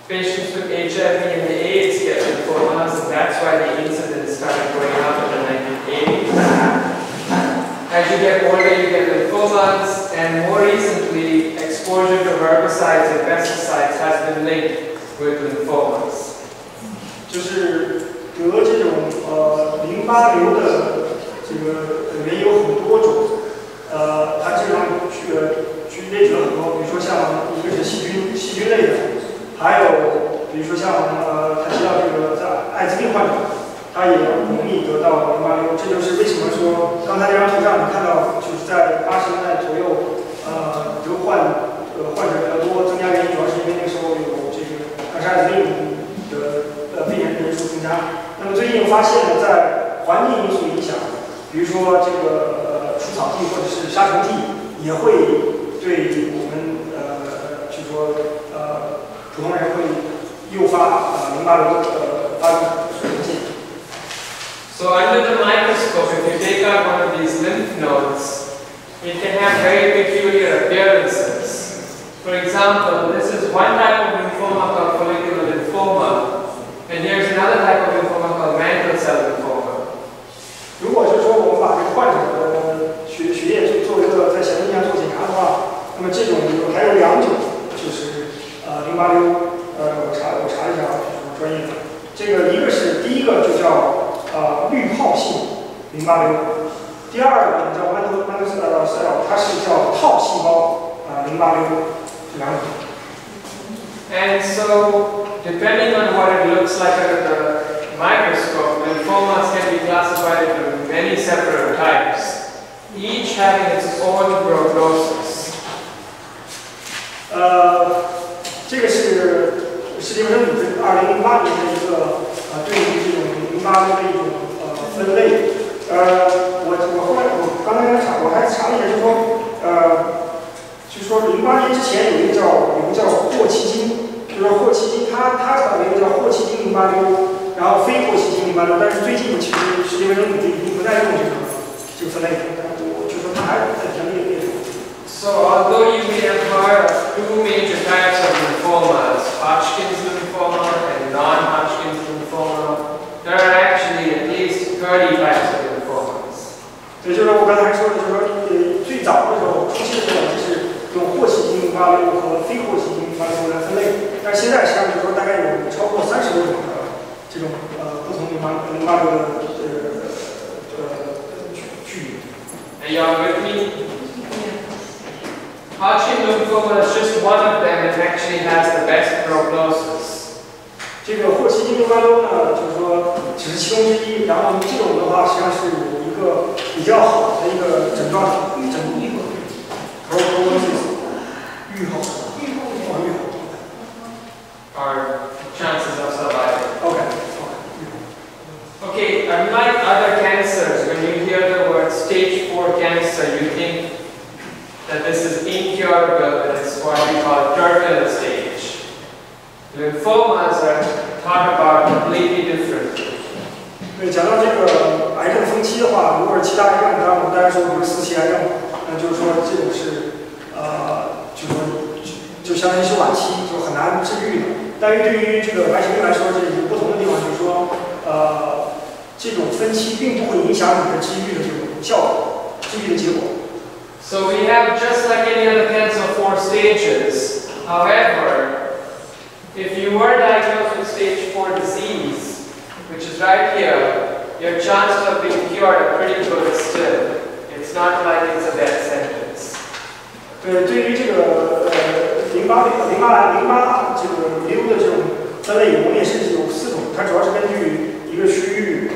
Patients with HIV and AIDS get lymphomas, and that's why the incidence started going up in the 1980s. As you get older, you get lymphomas, and more recently, exposure to herbicides and pesticides has been linked with lymphomas. 就是得这种淋巴瘤的这个原因有很多种，它这种列举了很多，比如说像一个是细菌类的，还有比如说像他提到这个在艾滋病患者，他也容易得到淋巴瘤，这就是为什么说刚才这张图上你看到就是在80年代左右，患者比较多，增加原因主要是因为那时候有这个当时艾滋病的肺炎人数增加。那么最近发现呢，在环境因素影响，比如说这个除草剂或者是杀虫剂，也会对我们就说普通人会诱发淋巴瘤发病风险。So under the microscope, if you take out one of these lymph nodes, it can have very peculiar appearances. For example, this is one type of lymphoma called follicular lymphoma, and here's another type of lymphoma called mantle cell lymphoma. 如果是说我们把这个患者的血液做一个在显微镜下做检查的话，那么这种还有2种，就是淋巴瘤，我查一下就是专业的，这个一个是第一个就叫滤泡性淋巴瘤，第二个叫mantle cell， 它是叫套细胞淋巴瘤，这2种。And so, depending on what it looks like under the microscope, lymphomas can be classified into many separate types, each having its own prognosis. 这个是世界卫生组织2008年的一个对于这种淋巴瘤的一种分类。我刚才我还查了一下，就是说淋巴瘤之前有一个叫霍奇金，就是霍奇金，它搞了一个叫霍奇金淋巴瘤，然后非霍奇金淋巴瘤，但是最近其实世界卫生组织已经不再用这个分类，我就说它还在条例列出。So, although you may have heard of 2 major types of lymphomas, Hodgkin's lymphoma and non-Hodgkin's lymphoma, there are actually at least 30 types of lymphomas. 所以就是我刚才说的，就是说最早的时候，初期的时候就是用霍奇金淋巴瘤和非霍奇金淋巴瘤来分类，但是现在实际上就是说大概有超过30多种的这种不同淋巴瘤的距离。And you are with me? Hodgkin lymphoma is just one of them and actually has the best prognosis. 这个霍奇金淋巴瘤呢，就是说只是其中之一，然后这种的话实际上是有一个比较好的一个诊断prognosis 预后。Our chances of survival. Okay. Okay, unlike other cancers, when you hear the word stage 4 cancer, you think that this is incurable and it's what we call terminal stage. Lymphomas are talk about completely different. 对，讲到这个癌症分期的话，如果是其他癌症，当然我们大家说，比如四期癌症，那就是说这种是就相当于是晚期，就很难治愈的。但是对于这个白血病来说，这有不同的地方，就是说这种分期并不会影响你的治愈的这种效果，治愈的结果。So we have, just like any other cancer, 4 stages. However, if you were diagnosed with stage 4 disease, which is right here, your chances of being cured are pretty good still. It's not like it's a death sentence. 对，对于这个淋巴这个瘤的这种分类，我们也是有4种，它主要是根据一个区域，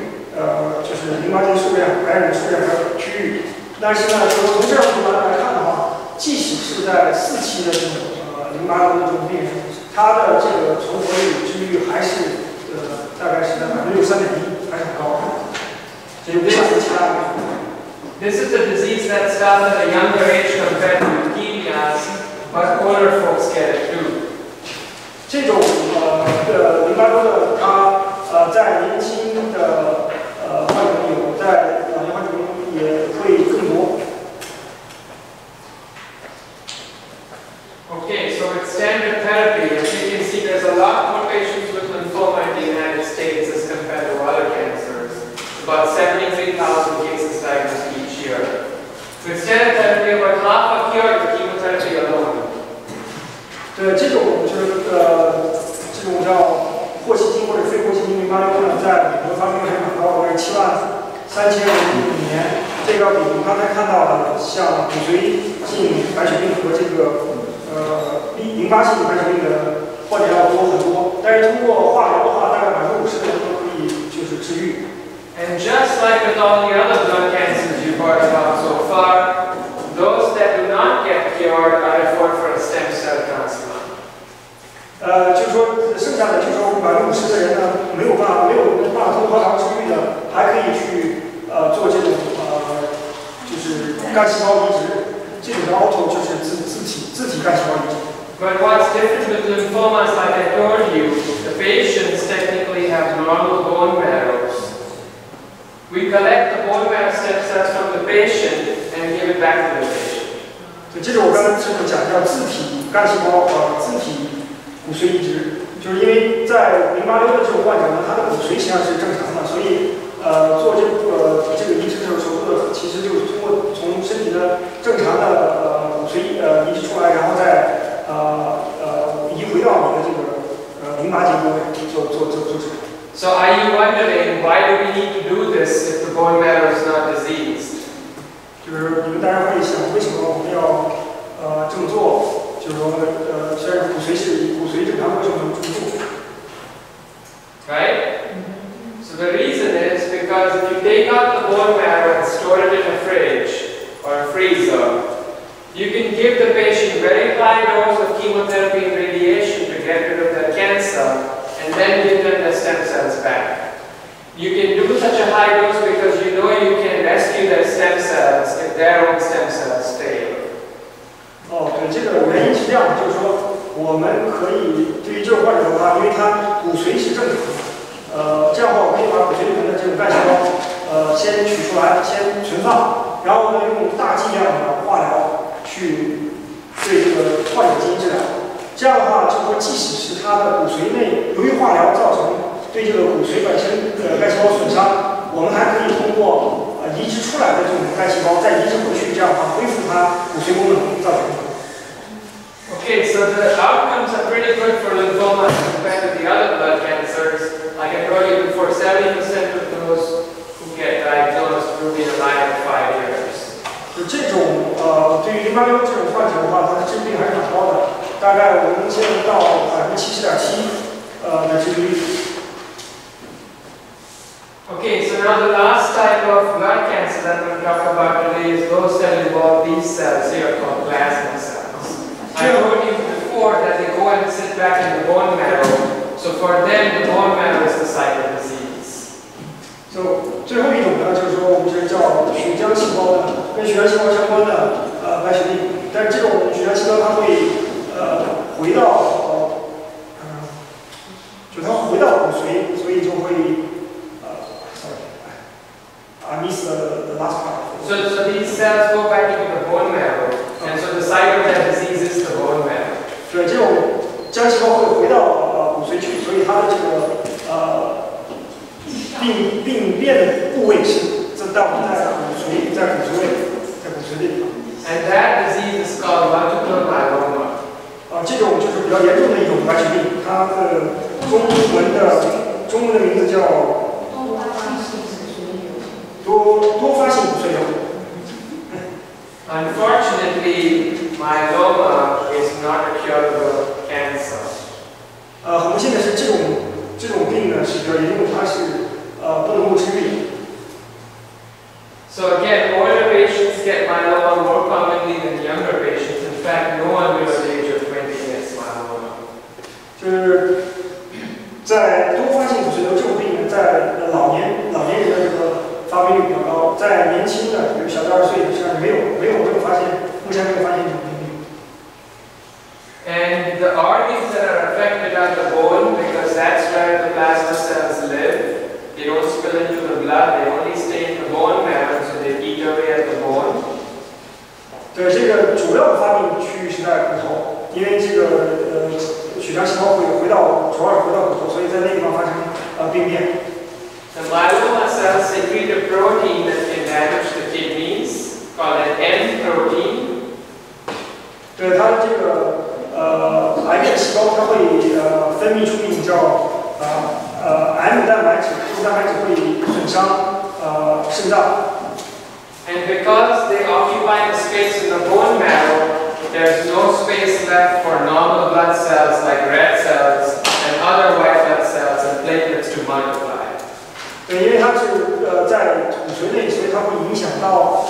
就是淋巴结数量、感染的数量还有区域。但是呢，从这种图来看的话，即使是在4期的这种淋巴瘤的这种病人，他的这个存活率、治愈率还是大概是在63.1%，还是很高。这就不像其他的。This is a disease that starts at a younger age compared to leukemias, but older folks get it too. 这种淋巴瘤的，它在年轻的患者里有，在老年患者中也会更多。Okay, so with standard therapy, as you can see, there's a lot more patients with lymphoma in the United States as compared to other cancers. About 73,000 cases diagnosed each year. With standard therapy, about half are cured with chemotherapy alone. 对，这种叫霍奇金或者非霍奇金淋巴瘤呢，在美国发病率很高，是73000人1年。这个比我们刚才看到的像骨髓性白血病和这个淋巴性白血病的患者要多很多。但是通过化疗的话，大概50%的人都可以就是治愈。And just like with all the other blood cancers you've heard about so far, those that do not get cured are referred for a stem cell transplant. 就是说，剩下的就是说50%的人呢，没有办法通过化疗治愈的，还可以去做这种就是干细胞移植，这种叫 auto 就是自体干细胞移植。But what's different with lymphomas, like I told you, the patients technically have normal bone marrows. We collect the bone marrow stem cells from the patient and give it back to the patient. 对，这是我刚才讲叫自体干细胞自体骨髓移植，就是因为在淋巴瘤的这种患者呢，他的骨髓实际上是正常的，所以做这个移植手术的，其实就是通过从身体的正常的骨髓移植出来，然后再移回到你的这个淋巴结部位做治疗。So are you wondering why do we need to do this if the bone marrow is not diseased? 就是你们大家会想，为什么我们要这么做？就是说虽然骨髓正常，为什么这么做 ？Right? So the reason is because if you take out the bone marrow and store it in a fridge or a freezer, you can give the patient very high dose of chemotherapy and radiation to get rid of their cancer, and then give them the stem cells back. You can do such a high dose because you know you can rescue their stem cells if their own stem cells fail. 对，这个原因是这样的，就是说我们可以对于这种患者的话，因为他骨髓是正常的，这样的话我可以把骨髓里面的这种干细胞先取出来，先存放，然后呢用大剂量的化疗去对这个患者进行治疗。这样的话，就是说，即使是他的骨髓内由于化疗造成对这个骨髓本身干细胞损伤，我们还可以通过移植出来的这种干细胞再移植回去，这样的话恢复它骨髓功能，造成。Okay, so the outcomes are pretty good for lymphoma compared to the other blood cancers. Like I told you before, 70% of those who get diagnosed will be alive in 5 years. 就这种对于淋巴瘤这种患者的话，他的治愈率还是蛮高的。大概我们现在到70.7%的治愈率。Okay, so now the last type of blood cancer that we'll talk about today is those that involve these cells here called plasma cells. I told you before that they go and sit back in the bone marrow, so for them the bone marrow is the site of disease. So 最后一种呢，就是说我们这叫血浆细胞的，跟血浆细胞相关的白血病，但是这种血浆细胞它会回到就它回到骨浆细胞会回到骨髓去，所以它的这个病变的部位是在骨髓的地方。And that disease is called multiple myeloma. 这种就是比较严重的一种白血病，它的中文的名字叫多发性骨髓瘤。Unfortunately, myeloma is not a curable cancer. 很不幸的是，这种病呢是比较严重，它是不能够治愈的。So again, older patients get myeloma more commonly than younger patients. In fact, no one below the age of 20 gets myeloma. 就是在多发性骨髓瘤这种病呢，在老年人的这个发病率比较高，在年轻的，比如小12岁以上目前没有发现这种病。And the organs that are affected are the bone, because that's where the plasma cells live. They don't spill into the blood, they only stay in the bone marrow, so they eat away at the bone. 对，这个主要的发病区域是在骨头，因为这个血浆细胞主要是回到骨头，所以在那地方发生病变。The myeloma cells secrete a protein that can damage the kidneys, called an M protein. 对，它的这个癌变细胞，它会分泌出一种叫M 蛋白质，这种蛋白质会损伤肾脏。And because they occupy the space in the bone marrow, there's no space left for normal blood cells like red cells and other white blood cells and platelets to multiply. 对，因为它是在骨髓内，所以它会影响到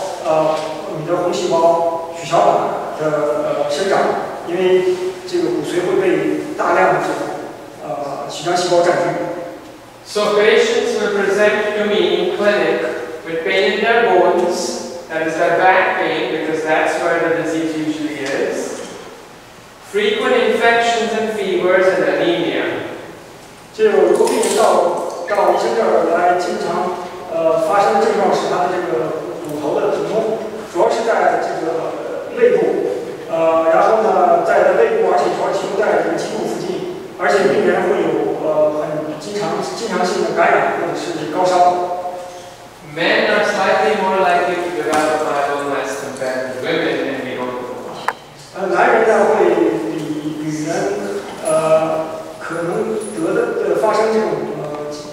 你的红细胞、血小板的生长，因为这个骨髓会被大量的这种血浆细胞占据。So patients will present to me in clinic with pain in their bones, that is their back pain, because that's where the disease usually is, frequent infections and fevers and anemia. 如果病人到医生这儿来，经常发生的症状是他的这个骨头的疼痛，主要是在这个胃部，然后呢，在胃部，而且主要集中在这个肌部附近，而且病人会有很经常性的感染或者是高烧。Men are slightly more likely to develop myeloma as compared to women, and we don't know. 男人呢会比女人可能发生这种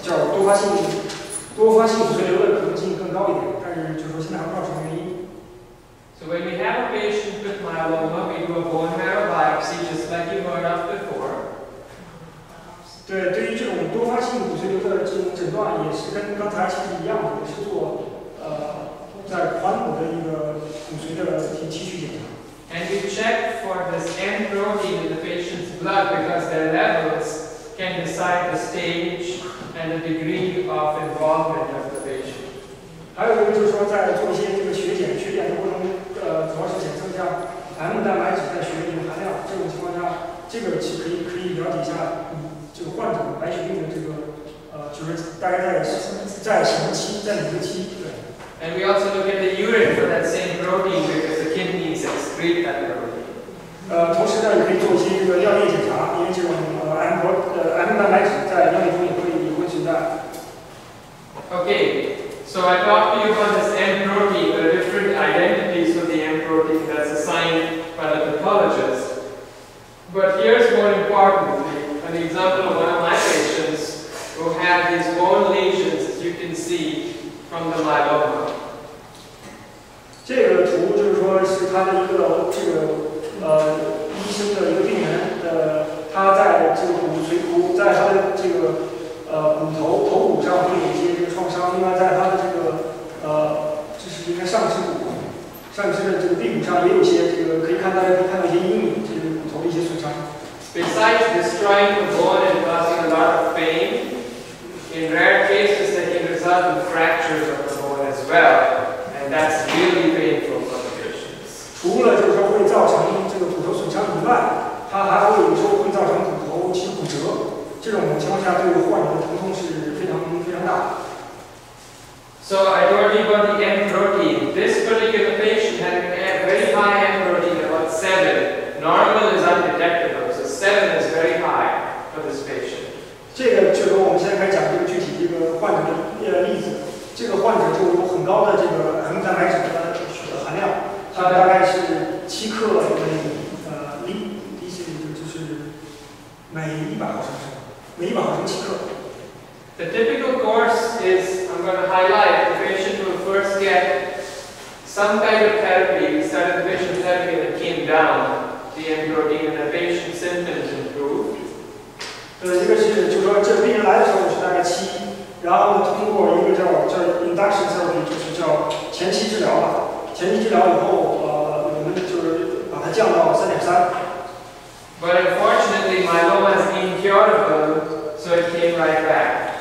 叫多发性骨髓瘤的可能性更高一点，但是就是说现在还不知道什么原因。So when we have a patient with myeloma, we do a bone marrow biopsy, just like you heard of before. 对，对于这种多发性骨髓瘤的这种诊断，也是跟刚才其实一样的，也是做在髋骨的一个骨髓的提取检查。And we check for this M protein in the patient's blood because their levels can decide the stage and the degree of involvement of the patient. 还有一个就是说，在做一些这个血检的过程中，主要是检测一下 M 蛋白质在血液里的含量。这种情况下，这个其实可以了解一下这个患者白血病的这个就是大概在什么期，在哪个期？对。And we also look at the urine for that same protein because the kidneys excrete that protein. 同时呢，也可以做一些这个尿液检查，因为这种M 蛋白质在尿液中也会存在。Okay, so I talked to you about this M protein, the different identities for the M protein that's assigned by the pathologist. But here's more importantly, an example of one of my patients who had these bone lesions, as you can see, from the myeloma. 这个图就是说是他的一个医生的一个病人他在这个在他的这个头骨上会有一些这个创伤，另外在他的这是应该上肢的这个骶骨上也有一些可以看到一些阴影，这个骨头的一些损伤。Besides destroying the bone and causing a lot of pain, in rare cases they can result in fractures of the bone as well, and that's really painful for the patients. 除了就是说会造成这个骨头损伤以外，它还会有时候会造成骨头其骨折，这种情况下对患者的疼痛是非常大。So I told you about the M protein. This particular patient had a very high M protein, about 7. Normal is undetectable, so 7 is very for this patient. 这个就是说我们现在开始讲这个具体这个患者的例子。这个患者就有很高的这个 M 蛋白质的血的含量，它大概是7克就是每100毫升，每100毫升7克。The typical course is, I'm going to highlight, the patient will first get some kind of therapy. We started the patient therapy and it came down the M protein and the patient's symptoms improved. 这个是就是说这病人来的时候是大概7。然后通过一个叫 induction therapy， 就是叫前期治疗吧。前期治疗以后，我们就是把它降到3.3。But unfortunately, myeloma is incurable, so it came right back.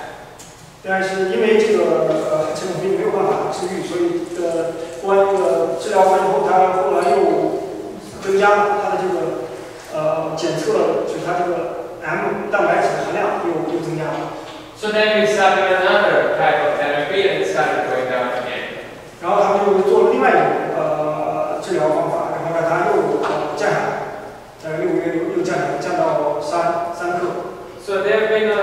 但是因为这种病没有办法治愈，所以治疗完以后，它后来又增加了它的这个检测，就是它这个 M 蛋白质的含量又增加了。So then we started another type of therapy and it started going down again. 然后他们又做了另外一种治疗方法，然后让它又降下来，大概6个月又降到3克。So there have been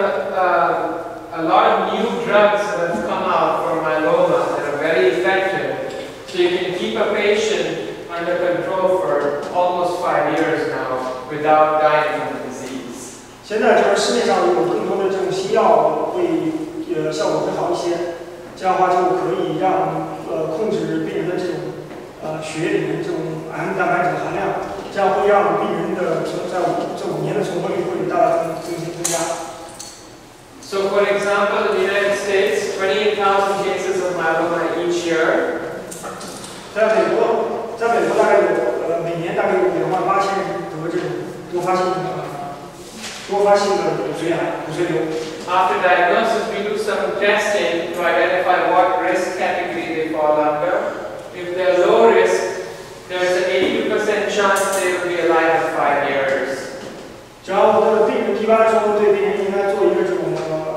a lot of new drugs that have come out for myeloma that are very effective. So you can keep a patient under control for almost 5 years now without dying from the disease. 现在就是市面上有更多的这种新药会效果会好一些，这样的话就可以让控制病人的这种血液里面这种 M 蛋白质的含量，这样会让病人的在这5年的存活率会大大增加。So for example, in the United States, 28,000 cases of myeloma each year. 在美国大概有每年大概有28000人得这种多发性的骨髓瘤。After diagnosis, we do some testing to identify what risk category they fall under. If they're low risk, there's an 82% chance they will be alive in 5 years. 然后病人一般来说对病人应该做一个这种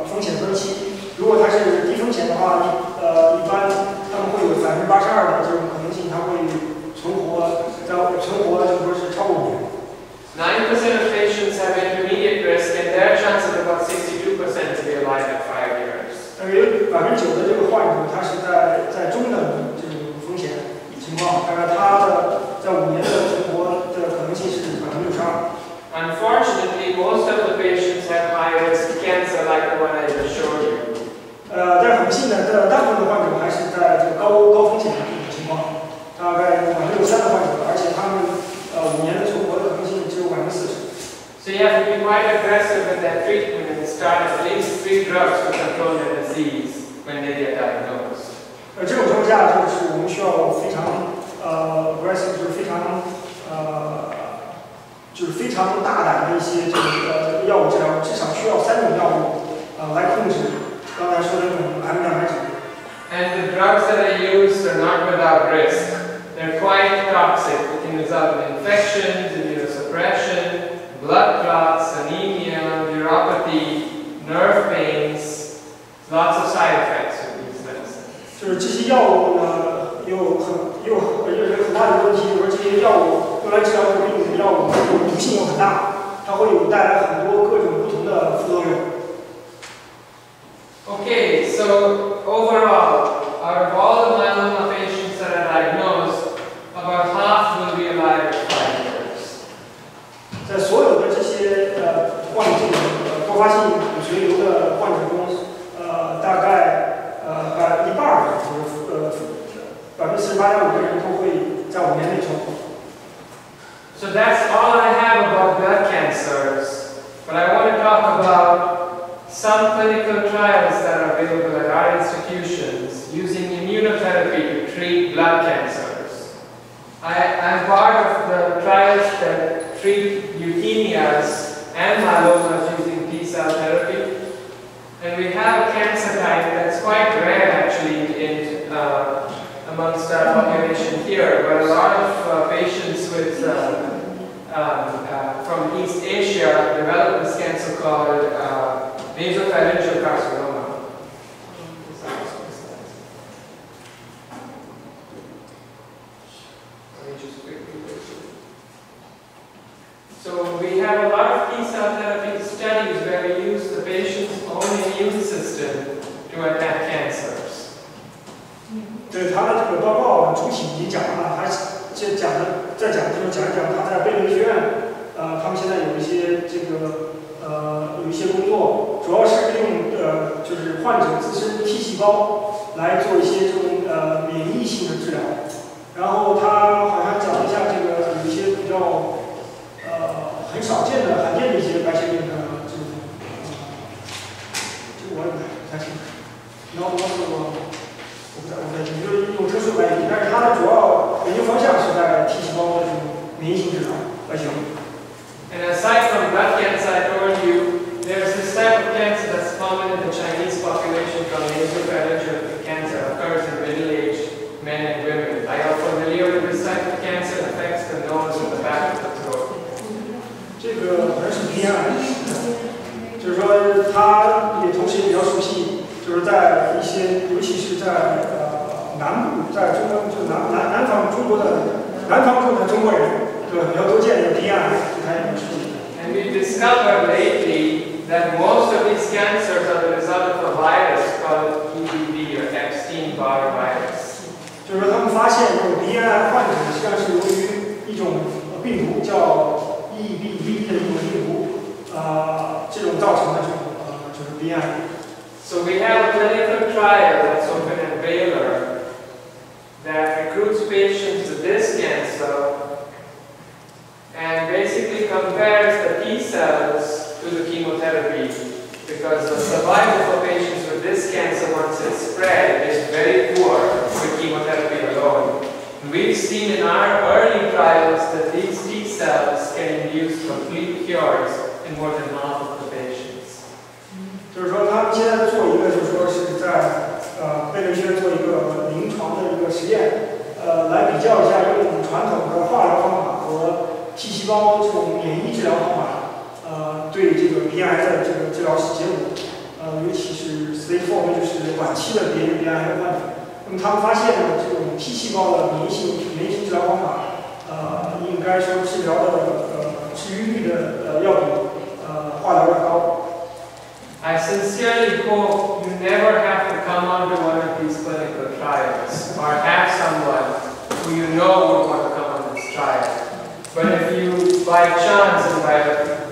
风险分析。如果他是低风险的话，一般他们会有82%的这种可能性，他会存活就是说是超过5年。9% of patients have intermediate risk, and their chance is about 62% to be alive in 5 years. 大概有9%的这个患者，他是在中等的这种风险情况，大概他的在5年的存活的可能性是62%。Unfortunately, most of the patients have high-risk cancer, like the one I just showed you. 但是很不幸的，大部分的患者还是在这个高风险的情况，大概有63%的患者，而且他们5年的存活的可能性只有40%。So you have to be quite aggressive in that treatment and start at least 3 drugs to control their disease when they get diagnosed. 这种情况下，就是我们需要非常aggressive， 就是非常大胆的一些这个药物治疗，至少需要3种药物来控制刚才说的这种 M 蛋白质。And the drugs that are used are not without risk. They're quite toxic. It can result in infections, immunosuppression, blood clots, anemia, neuropathy, nerve pains, lots of side effects with these medicines. 就是这些药物呢，有很大的问题，就是说这些药物用来治疗这个病的药物毒性又很大，它会带来很多各种不同的副作用。Okay, so overall, out of all the myeloma patients that are diagnosed, about half will be alive in 5 years. 在所有的这些患这种多发性骨髓瘤的患者中，大概一半48.5%的人都会在5年内存活。So that's all I have about blood cancers. But I want to talk about some clinical trials that are available at our institutions using immunotherapy to treat blood cancers. I'm part of the trials that treat leukemias and myelomas using T-cell therapy. And we have a cancer type that's quite rare actually amongst our population here, but a lot of patients with from East Asia develop this cancer called nasopharyngeal carcinoma. So we have a lot of T-cell therapy studies where 说讲一讲他在贝勒医院，他们现在有一些这个有一些工作，主要是利用就是患者自身 T 细胞来做一些这种免疫性的治疗。然后他好像讲了一下这个有一些比较很少见的罕见的一些白血病的这种这个我也不太清楚。然后我不太清楚，就是用特殊白血病，但是它的主要研究方向是在 T 细胞的这种免疫性治疗来行。And aside from blood cancer, I told you there's this type of cancer that's common in the Chinese population called nasopharyngeal cancer, occurs in middle-aged men and women. Are you familiar with this type of cancer? It affects the nose and the back of the throat. 这个好像是鼻癌，就是说他也同时也比较熟悉，就是在一些，尤其是在南部，在中国就南方中国的南方住的中国人。 对，比较多见的鼻癌，就还有处理。And we discovered lately that most of these cancers are the result of a virus called EBV or Epstein-Barr virus. 就是说，他们发现这种鼻癌患者实际上是由于一种病毒叫 EBV 的一种病毒，这种造成的这种就是鼻癌。So we have a clinical trial that's open at Baylor that recruits patients with this cancer. And basically compares the T cells to the chemotherapy because the survival for patients with this cancer once it's spread is very poor with chemotherapy alone. And we've seen in our early trials that these T cells can induce complete cures in more than half of the patients. 就是说，他们现在做一个，就是说是在贝勒医院做一个临床的一个实验，来比较一下用传统的化疗方法和 T 细胞这种免疫治疗方法，对这个鼻癌的这个治疗结果，尤其是 Stage 4，就是晚期的鼻癌患者。那么他们发现呢，这种 T 细胞的免疫性治疗方法，应该说治疗的治愈率的要比化疗要高。I sincerely hope you never have to come onto one of these clinical trials or have someone who you know would want to come on this trial. But if you, by chance and by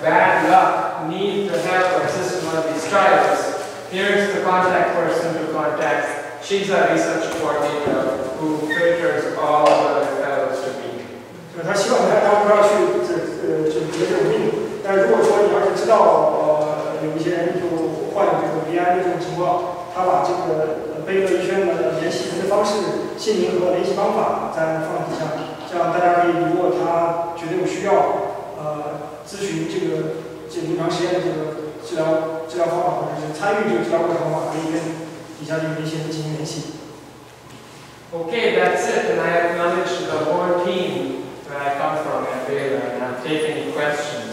bad luck, need to help or assist in one of these trials, here's the contact person to contact. She's a research coordinator who filters all the referrals to me. 他希望他不要去得这种病，但是如果说你要是知道有一些人就患有这个鼻癌的这种情况，他把这个贝勒医院的联系人的方式、姓名和联系方法再放底下。 这样大家可以，如果他觉得有需要，咨询这个临床实验的这个治疗方法，或者是参与这个治疗过程的话，可以跟底下这个联系人进行联系。Okay, that's it, and I acknowledge the whole team where I come from at Baylor, and I'll take any questions.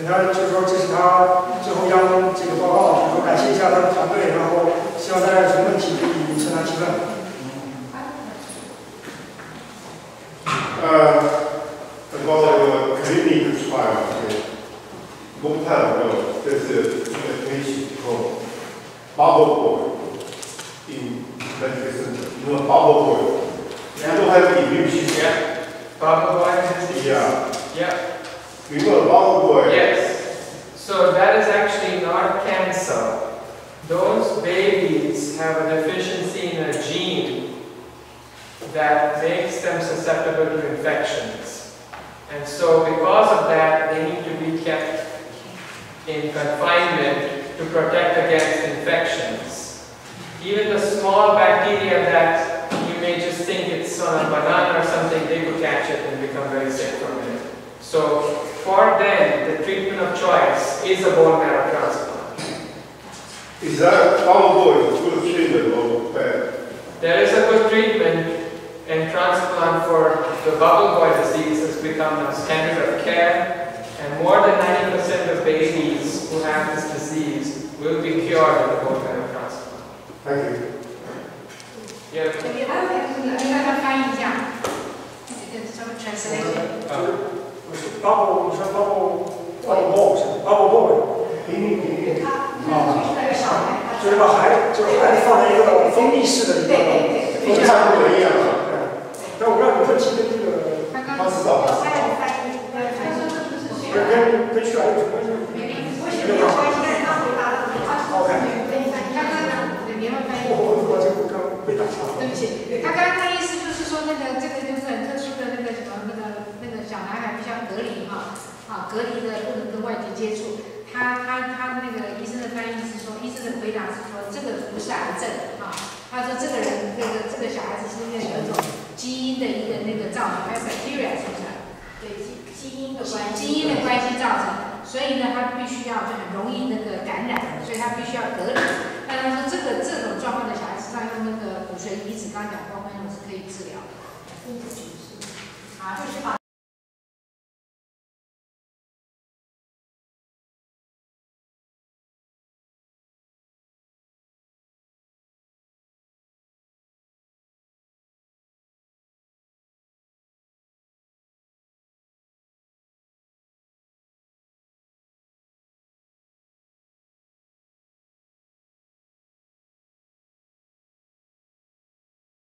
他就是说，这是他最后一张这个报告，就是说感谢一下他的团队，然后希望大家有什么问题可以向他提问。 about the clinical trial, long time ago, there's a patient called Bubble Boy in medical center. You know Bubble Boy? Yeah. You don't have immune system. Yeah. Bubble Boy disease? Yeah. Yeah. You know Bubble Boy? Yes. So that is actually not cancer. Those babies have a deficiency in a gene that makes them susceptible to infections. And so because of that, they need to be kept in confinement to protect against infections. Even the small bacteria that you may just think it's on a banana or something, they could catch it and become very sick from it. So for them, the treatment of choice is a bone marrow transplant. Is that Bubble Boy a good treatment or bad? There is a good treatment. And transplant for the Bubble Boy disease has become a standard of care, and more than 90% of babies who have this disease will be cured with a bone marrow transplant. Thank you. Yeah. Bubble Boy，就是把孩子放在一个封闭式的一个，像人一样。但我不知道你问题跟这个。他知道，他知道。他说这不是血跟血癌有什么关系？我写没有关系，但是他回答了，他说是免费翻译。刚刚连环翻译。我这个刚被打岔了。对不起，他刚刚的意思就是说，这个就是很特殊的那个什么那个小男孩必须要隔离哈，隔离的不能跟外界接触。他那个医生的翻译是说，医生的回答是说，这个不是癌症啊。他说这个人这个小孩子是因为有一种基因的一个那个造成，还有 bacteria 是不是？对，基因的关系造成。所以呢，他必须要就很容易那个感染，所以他必须要隔离。但他说这种状况的小孩子上用那个骨髓移植，刚刚讲光光用是可以治疗的。就是把